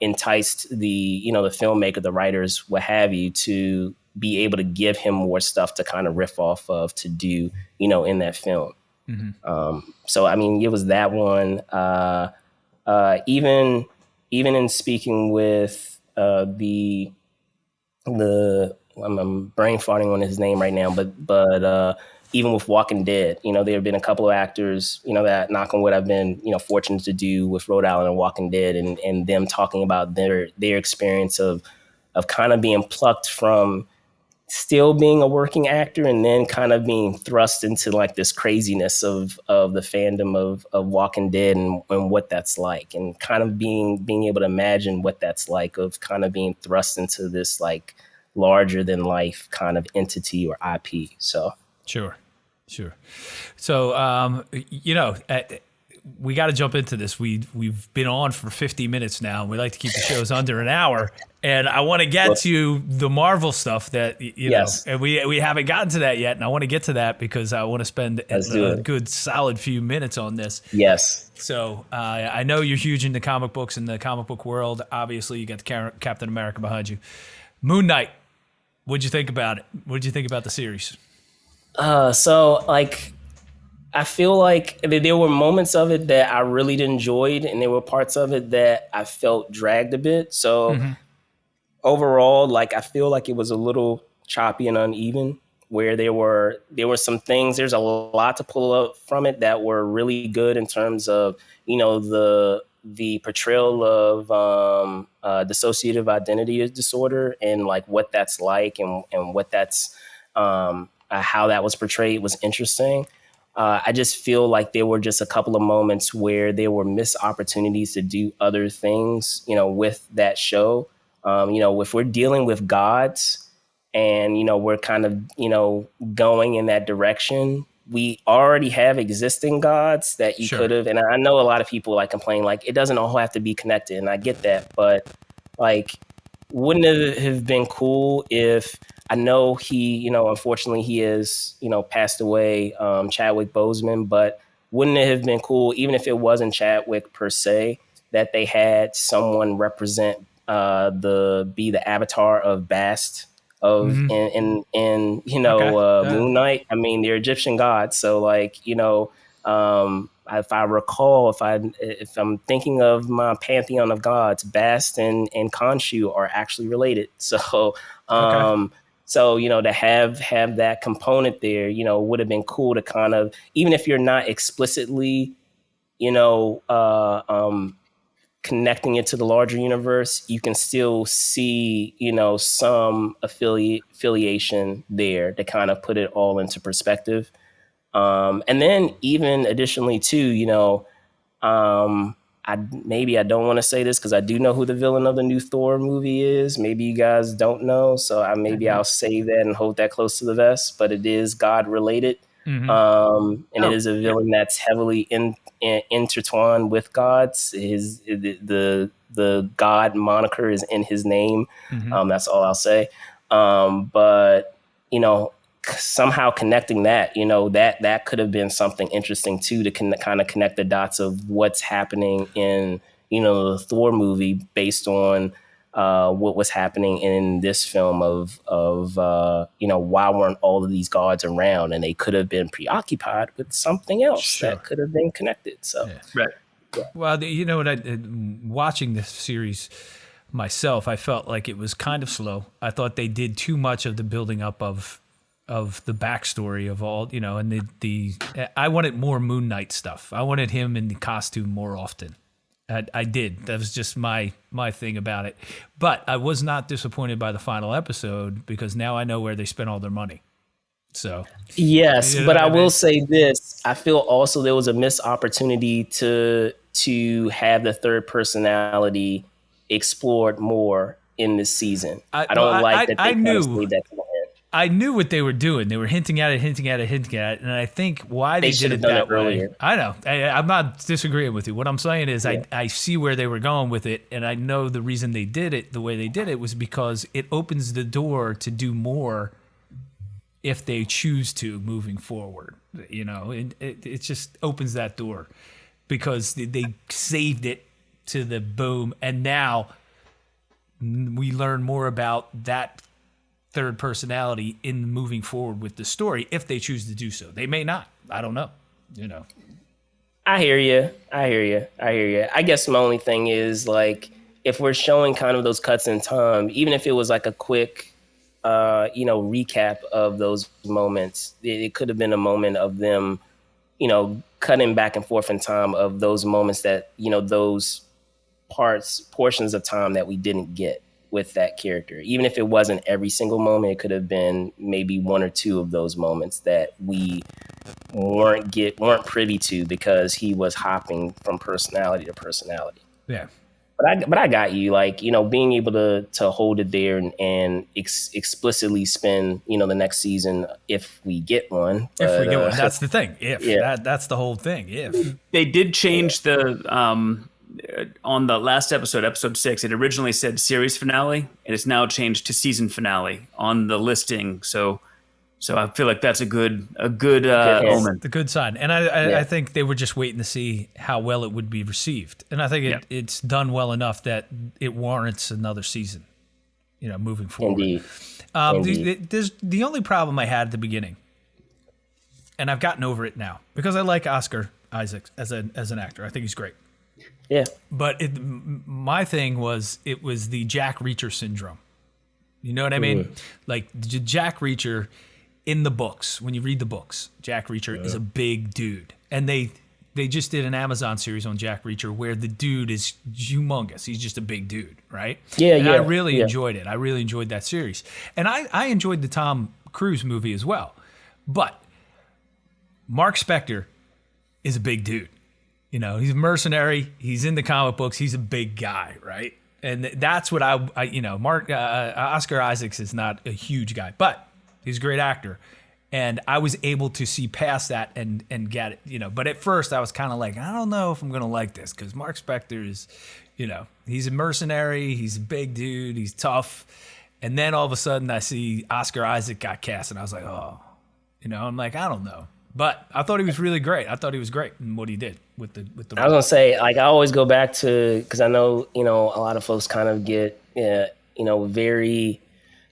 enticed the the filmmaker, the writers, what have you, to be able to give him more stuff to kind of riff off of, to do in that film. So I mean, it was that one. Even in speaking with the I'm brain farting on his name right now, but even with Walking Dead, there have been a couple of actors, that, knock on wood, I've been, fortunate to do with Rhode Island and Walking Dead, and them talking about their experience of kind of being plucked from still being a working actor and then kind of being thrust into like this craziness of the fandom of Walking Dead and what that's like, and kind of being able to imagine what that's like, of kind of being thrust into this like larger than life kind of entity or IP. So. Sure. So, we got to jump into this. We've been on for 50 minutes now, and we like to keep the shows under an hour. And I want to get to the Marvel stuff that, yes. And we haven't gotten to that yet. And I want to get to that because I want to spend a good solid few minutes on this. Yes. So I know you're huge into comic books and the comic book world. Obviously, you got the Captain America behind you. Moon Knight. What'd you think about it? What'd you think about the series? So like, I feel like there were moments of it that I really enjoyed, and there were parts of it that I felt dragged a bit. So overall, like, I feel like it was a little choppy and uneven, where there were some things. There's a lot to pull up from it that were really good in terms of, you know, the portrayal of dissociative identity disorder and like what that's like and what that's how that was portrayed was interesting. I just feel like there were just a couple of moments where there were missed opportunities to do other things, you know, with that show. You know, if we're dealing with gods and, you know, we're kind of, you know, going in that direction, we already have existing gods that you could have. And I know a lot of people like complain, like, it doesn't all have to be connected. And I get that. But like, wouldn't it have been cool if, I know he, you know, unfortunately he is, you know, passed away, Chadwick Boseman, but wouldn't it have been cool, even if it wasn't Chadwick per se, that they had someone represent be the avatar of Bast of in you know, Moon Knight? I mean, they're Egyptian gods, so like, you know, if I recall, if I'm thinking of my pantheon of gods, Bast and Khonshu are actually related. So so, you know, to have that component there, you know, would have been cool to kind of, even if you're not explicitly, you know, connecting it to the larger universe, you can still see, you know, some affiliation there to kind of put it all into perspective. And then even additionally too, you know, I don't want to say this because I do know who the villain of the new Thor movie is. Maybe you guys don't know, so I'll save that and hold that close to the vest. But it is God related, and it is a villain that's heavily intertwined with gods. The God moniker is in his name. That's all I'll say. But you know, somehow connecting that, you know, that could have been something interesting too, to kind of connect the dots of what's happening in, you know, the Thor movie based on what was happening in this film of you know, why weren't all of these gods around, and they could have been preoccupied with something else that could have been connected. So Well, you know what, watching this series myself, I felt like it was kind of slow. I thought they did too much of the building up of the backstory of all, you know, and I wanted more Moon Knight stuff. I wanted him in the costume more often. I did. That was just my thing about it. But I was not disappointed by the final episode because now I know where they spent all their money. So yes, you know but I mean? will say this: I feel also there was a missed opportunity to have the third personality explored more in this season. I don't like that they kind of stayed that to the end. I knew what they were doing. They were hinting at it, and I think why they did it that way. Earlier. I know. I'm not disagreeing with you. What I'm saying is I see where they were going with it, and I know the reason they did it the way they did it was because it opens the door to do more if they choose to moving forward. You know, it just opens that door because they saved it to the boom, and now we learn more about that third personality in moving forward with the story if they choose to do so. They may not. I don't know. You know. I hear you. I guess my only thing is, like, if we're showing kind of those cuts in time, even if it was like a quick, you know, recap of those moments, it could have been a moment of them, you know, cutting back and forth in time of those moments that, you know, those portions of time that we didn't get with that character. Even if it wasn't every single moment, it could have been maybe one or two of those moments that we weren't privy to because he was hopping from personality to personality. Yeah. But I got you, like, you know, being able to hold it there and explicitly spend, you know, the next season if we get one. If we get one, that's the thing. That's the whole thing. If they did change the on the last episode 6, it originally said series finale, and it's now changed to season finale on the listing. So I feel like that's a good omen. The good sign. And I think they were just waiting to see how well it would be received. And I think it's done well enough that it warrants another season. moving forward. Indeed. The only problem I had at the beginning, and I've gotten over it now because I like Oscar Isaac as an actor. I think he's great. Yeah. But my thing was it was the Jack Reacher syndrome. You know what I mean? Like Jack Reacher in the books, when you read the books, Jack Reacher is a big dude. And they just did an Amazon series on Jack Reacher where the dude is humongous. He's just a big dude, right? Yeah, and yeah. I really enjoyed it. I really enjoyed that series. And I enjoyed the Tom Cruise movie as well. But Mark Spector is a big dude. He's a mercenary. He's in the comic books. He's a big guy, right? And that's what Oscar Isaacs is not a huge guy, but he's a great actor. And I was able to see past that and get it, But at first I was kind of like, I don't know if I'm going to like this because Mark Spector is, he's a mercenary. He's a big dude. He's tough. And then all of a sudden I see Oscar Isaac got cast and I was like, oh, I'm like, I don't know. But I thought he was really great. I thought he was great in what he did with the. I was gonna say, like, I always go back to, because I know a lot of folks kind of get very,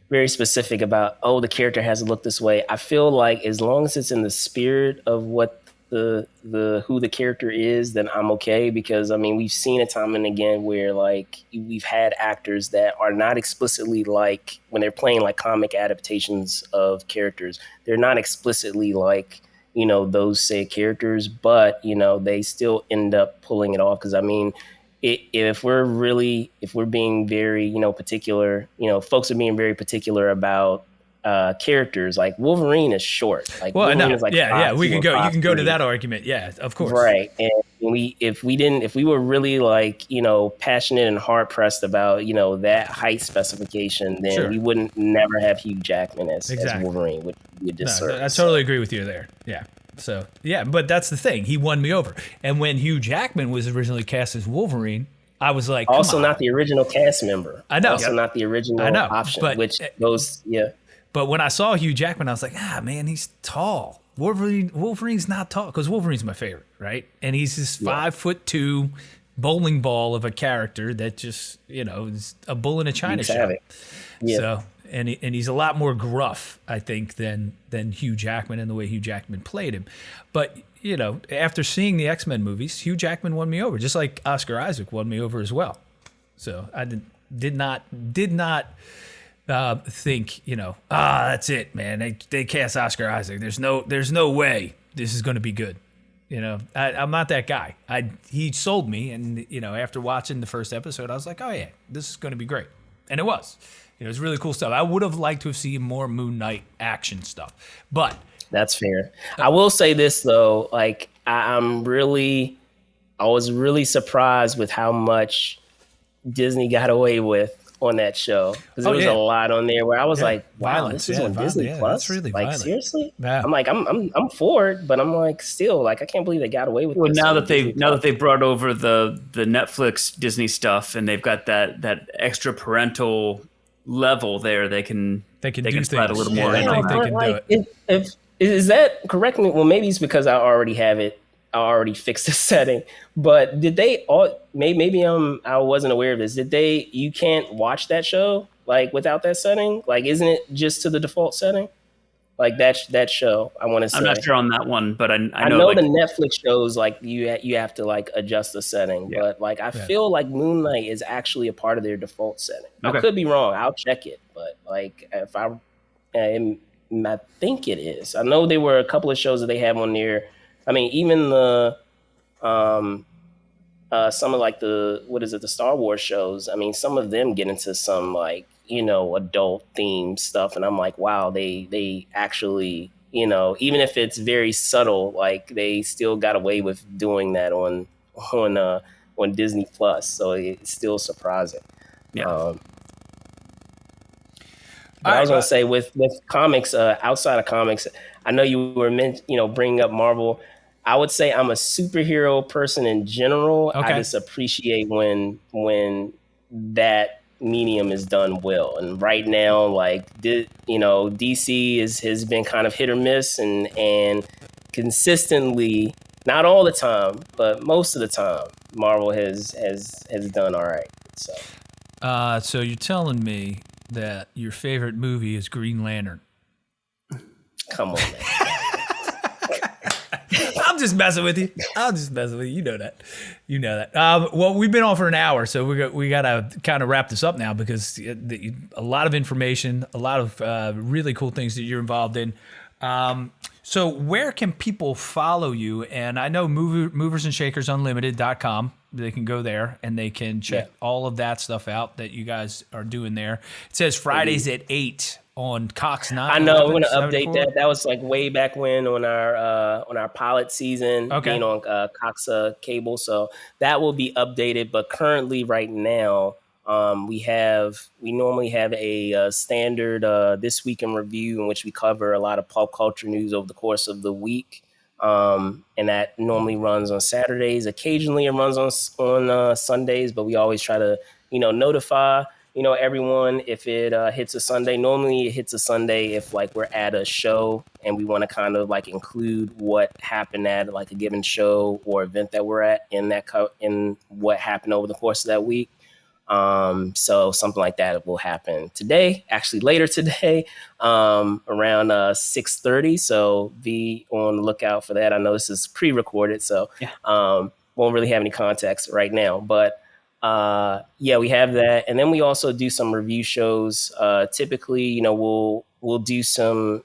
very specific about, the character has to look this way. I feel like as long as it's in the spirit of what who the character is, then I'm okay, because I mean we've seen it time and again where like we've had actors that are not explicitly like, when they're playing like comic adaptations of characters, they're not explicitly like those said characters, but they still end up pulling it off. Because I mean, if we're being very particular, folks are being very particular about characters, like Wolverine is short. Like Wolverine is like you can go to that argument, of course, right? And if we were really like passionate and hard pressed about that height specification, then we wouldn't never have Hugh Jackman as Wolverine, which would disservice. I totally agree with you there. Yeah. So but that's the thing. He won me over. And when Hugh Jackman was originally cast as Wolverine, I was like, also not the original cast member. I know. Also not the original option, which goes But when I saw Hugh Jackman, I was like, man, he's tall. Wolverine's not tall, because Wolverine's my favorite, right? And he's this 5'2" bowling ball of a character that just, is a bull in a china shop. Yeah. So, and he's a lot more gruff, I think, than Hugh Jackman and the way Hugh Jackman played him. But after seeing the X-Men movies, Hugh Jackman won me over, just like Oscar Isaac won me over as well. So I did not think, that's it, man. They cast Oscar Isaac. There's no way this is going to be good. I'm not that guy. He sold me, and after watching the first episode, I was like, oh yeah, this is going to be great, and it was. It was really cool stuff. I would have liked to have seen more Moon Knight action stuff, but that's fair. I will say this though, like I was really surprised with how much Disney got away with on that show, because there was a lot on there where I was like, wow, violence, this is on Disney Plus. That's really like violent. Seriously? Yeah. I'm like, I'm for it, but I'm like, still, like, I can't believe they got away with Well, this. now that they brought over the Netflix Disney stuff, and they've got that extra parental level there, they can slide a little more. I think they can do it. If is that correct me? Well, maybe it's because I already have it. I already fixed the setting. But did they all? Maybe I wasn't aware of this. You can't watch that show like without that setting? Like, isn't it just to the default setting? Like that show, I want to say. I'm not sure on that one, but I know like, the Netflix shows, like you have to like adjust the setting. Yeah. But like I feel like Moon Knight is actually a part of their default setting. Okay. I could be wrong. I'll check it. But like if I think it is. I know there were a couple of shows that they have on there. I mean, even the some of like the Star Wars shows. I mean, some of them get into some like, adult themed stuff. And I'm like, wow, they actually, even if it's very subtle, like they still got away with doing that on Disney Plus. So it's still surprising. Yeah. I was going to say with comics, outside of comics, I know you were bringing up Marvel. I would say I'm a superhero person in general. Okay. I just appreciate when that medium is done well. And right now, like, DC has been kind of hit or miss, and consistently, not all the time, but most of the time, Marvel has done all right. So you're telling me that your favorite movie is Green Lantern. Come on, man. I'm just messing with you. You know that. Well, we've been on for an hour, so we got to kind of wrap this up now because a lot of information, a lot of really cool things that you're involved in. So where can people follow you? And I know moversandshakersunlimited.com. They can go there and they can check all of that stuff out that you guys are doing there. It says Fridays at 8 on Cox 9. I know, we're gonna update that. That was like way back when on our pilot season, being on Cox cable. So that will be updated. But currently, right now, we normally have a standard This Week in Review in which we cover a lot of pop culture news over the course of the week. And that normally runs on Saturdays. Occasionally it runs on Sundays, but we always try to, notify, everyone if it hits a Sunday. Normally it hits a Sunday if like we're at a show and we want to kind of like include what happened at like a given show or event that we're at in what happened over the course of that week. So something like that will happen today, actually later today, around 6:30. So be on the lookout for that. I know this is pre-recorded, so won't really have any context right now, but we have that. And then we also do some review shows. Typically, we'll do some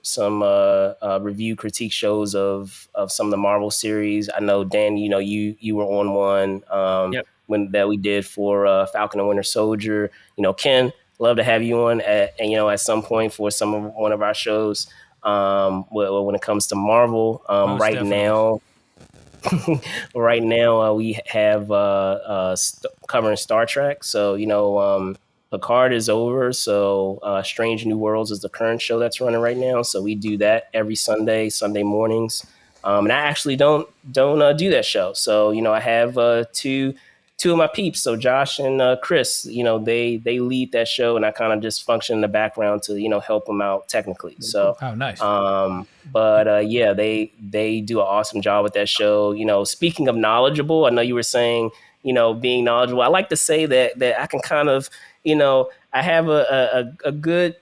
review critique shows of some of the Marvel series. I know, Dan, you were on one. That we did for Falcon and Winter Soldier. Ken, love to have you on at some point for one of our shows. When it comes to Marvel, right now we have covering Star Trek. So Picard is over. So Strange New Worlds is the current show that's running right now. So we do that every Sunday mornings. And I actually don't do that show. So I have two of my peeps, so Josh and Chris, they lead that show, and I kind of just function in the background to help them out technically. So nice. They do an awesome job with that show. Speaking of knowledgeable, I know you were saying being knowledgeable. I like to say that I can kind of I have a good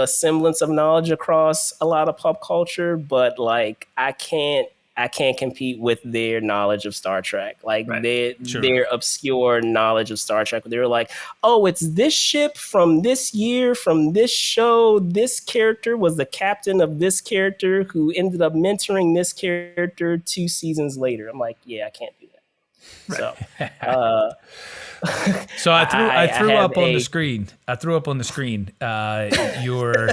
semblance of knowledge across a lot of pop culture, but like I can't compete with their knowledge of Star Trek, like their obscure knowledge of Star Trek. They're like, oh, it's this ship from this year, from this show. This character was the captain of this character who ended up mentoring this character 2 seasons later. I'm like, yeah, I can't do that. Right. So I threw up on the screen. Your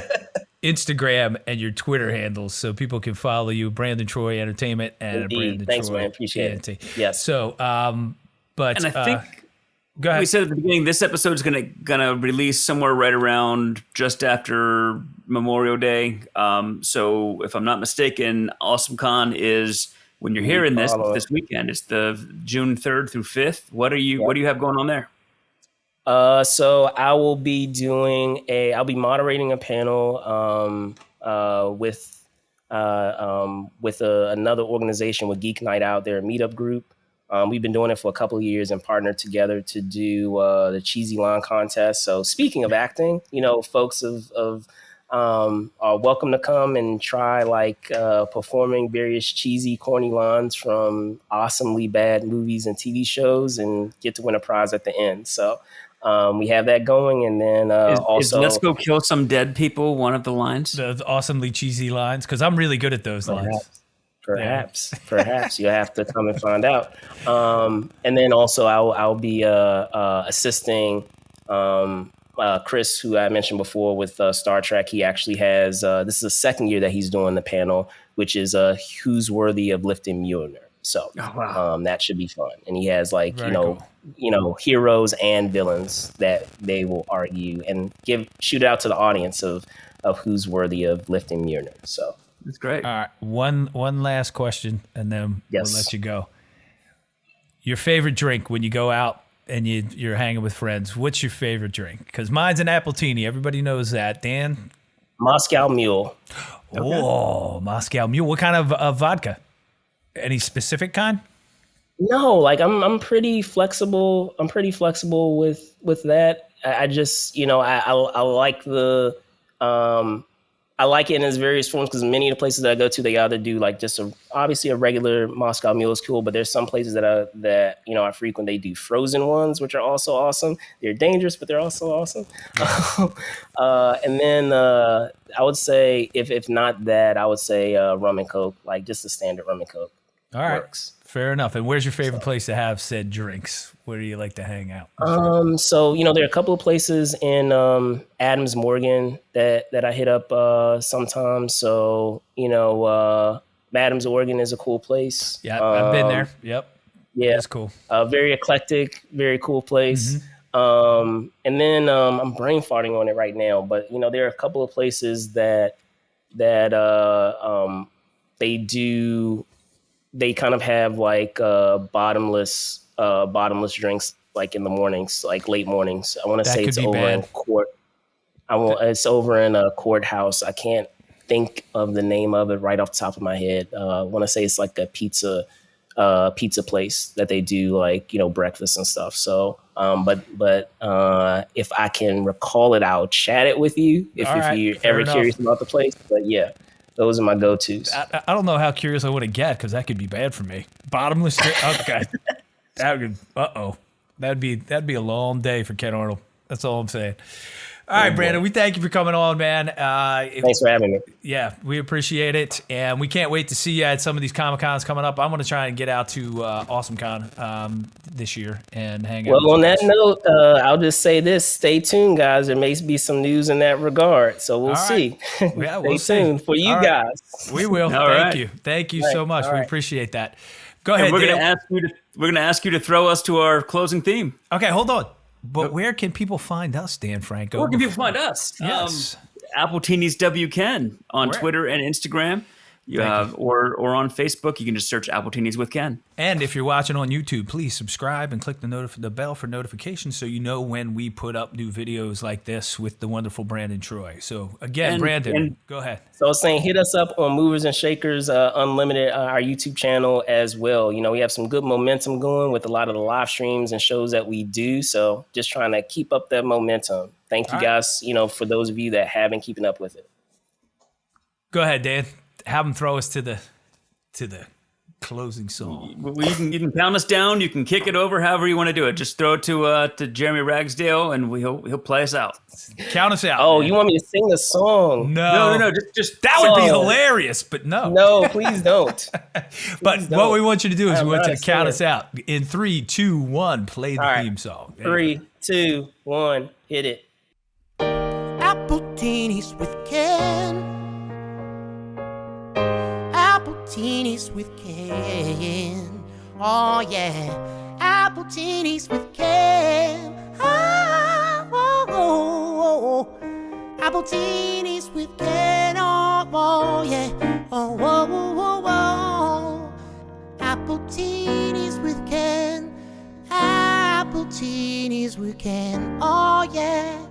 Instagram and your Twitter handles so people can follow you, Brandon Troy Entertainment and Brandon Thanks, Troy man. Appreciate it. Yes. So, but and I think go ahead. We said at the beginning this episode is gonna release somewhere right around just after Memorial Day. So if I'm not mistaken, AwesomeCon is when you're hearing this weekend. It's the June 3rd through 5th. What do you have going on there? So I will be I'll be moderating a panel with another organization with Geek Night Out, their meetup group. We've been doing it for a couple of years and partnered together to do the cheesy line contest. So speaking of acting, folks are welcome to come and try performing various cheesy, corny lines from awesomely bad movies and TV shows and get to win a prize at the end. So we have that going, and then is "Let's Go Kill Some Dead People" one of the lines? The awesomely cheesy lines, because I'm really good at those lines. Perhaps you have to come and find out. And then also I'll be assisting Chris, who I mentioned before with Star Trek. He actually has this is the second year that he's doing the panel, which is Who's Worthy of Lifting Mjolnir. So that should be fun. And he has heroes and villains that they will argue and shoot out to the audience of who's worthy of lifting Mjolnir. So that's great. All right, one last question, and then we'll let you go. Your favorite drink when you go out and you're hanging with friends? What's your favorite drink? Because mine's an Appletini. Everybody knows that. Dan? Moscow Mule. Oh, Moscow Mule. What kind of vodka? Any specific kind? No, I'm pretty flexible. I'm pretty flexible with that. I just, I like I like it in its various forms because many of the places that I go to, they either do like just obviously a regular Moscow Mule is cool, but there's some places that I frequent. They do frozen ones, which are also awesome. They're dangerous, but they're also awesome. And then I would say if not that, I would say rum and coke, like just the standard rum and coke. All right. Works. Fair enough. And where's your favorite place to have said drinks? Where do you like to hang out? So there are a couple of places in Adams Morgan that I hit up sometimes. So Adams Morgan is a cool place. Yeah, I've been there. Yep. Yeah, it's cool. Very eclectic, very cool place. And then I'm brain farting on it right now, but there are a couple of places that they kind of have like bottomless drinks like in the mornings, like late mornings. I want to say it's over in Court. It's over in a Courthouse. I can't think of the name of it right off the top of my head. I want to say it's like a pizza place that they do like breakfast and stuff. So but if I can recall it, I'll chat it with you if you're ever curious about the place. But yeah, those are my go-tos. I don't know how curious I want to get because that could be bad for me. Bottomless drink. Okay, that'd be a long day for Ken Arnold. That's all I'm saying. All right, Brandon, we thank you for coming on, man. Thanks for having me. Yeah, we appreciate it. And we can't wait to see you at some of these Comic-Cons coming up. I'm going to try and get out to AwesomeCon this year and hang out. Well, on that note, I'll just say this. Stay tuned, guys. There may be some news in that regard. So we'll see. Yeah, we'll Stay tuned for you guys. We will. Thank you. Thank you so much. We appreciate that. Go ahead, We're going to ask you to throw us to our closing theme. Okay, hold on. But where can people find us, Dan Franco? Where can people find us? Yes. Appletinis Ken on Twitter and Instagram. Or on Facebook, you can just search Appletinis with Ken. And if you're watching on YouTube, please subscribe and click the bell for notifications so you know when we put up new videos like this with the wonderful Brandon Troy. So again, Brandon, go ahead. So I was saying, hit us up on Movers and Shakers Unlimited, our YouTube channel as well. We have some good momentum going with a lot of the live streams and shows that we do. So just trying to keep up that momentum. Thank you guys, for those of you that have been keeping up with it. Go ahead, Dan. Have them throw us to the closing song. You can count us down. You can kick it over, however you want to do it. Just throw it to Jeremy Ragsdale, and he'll play us out. Count us out. Oh, man. You want me to sing a song? No. Just that would be hilarious, but no. No, please don't. What we want you to do is we want you to count us out. In 3, 2, 1, play the theme song. 3, 2, 1, hit it. Appletinis with Ken. Appletinis with Ken. Oh yeah, Appletinis with Ken. Appletinis with Ken. Oh yeah. Oh. Appletinis with Ken. Appletinis with Ken. Oh yeah.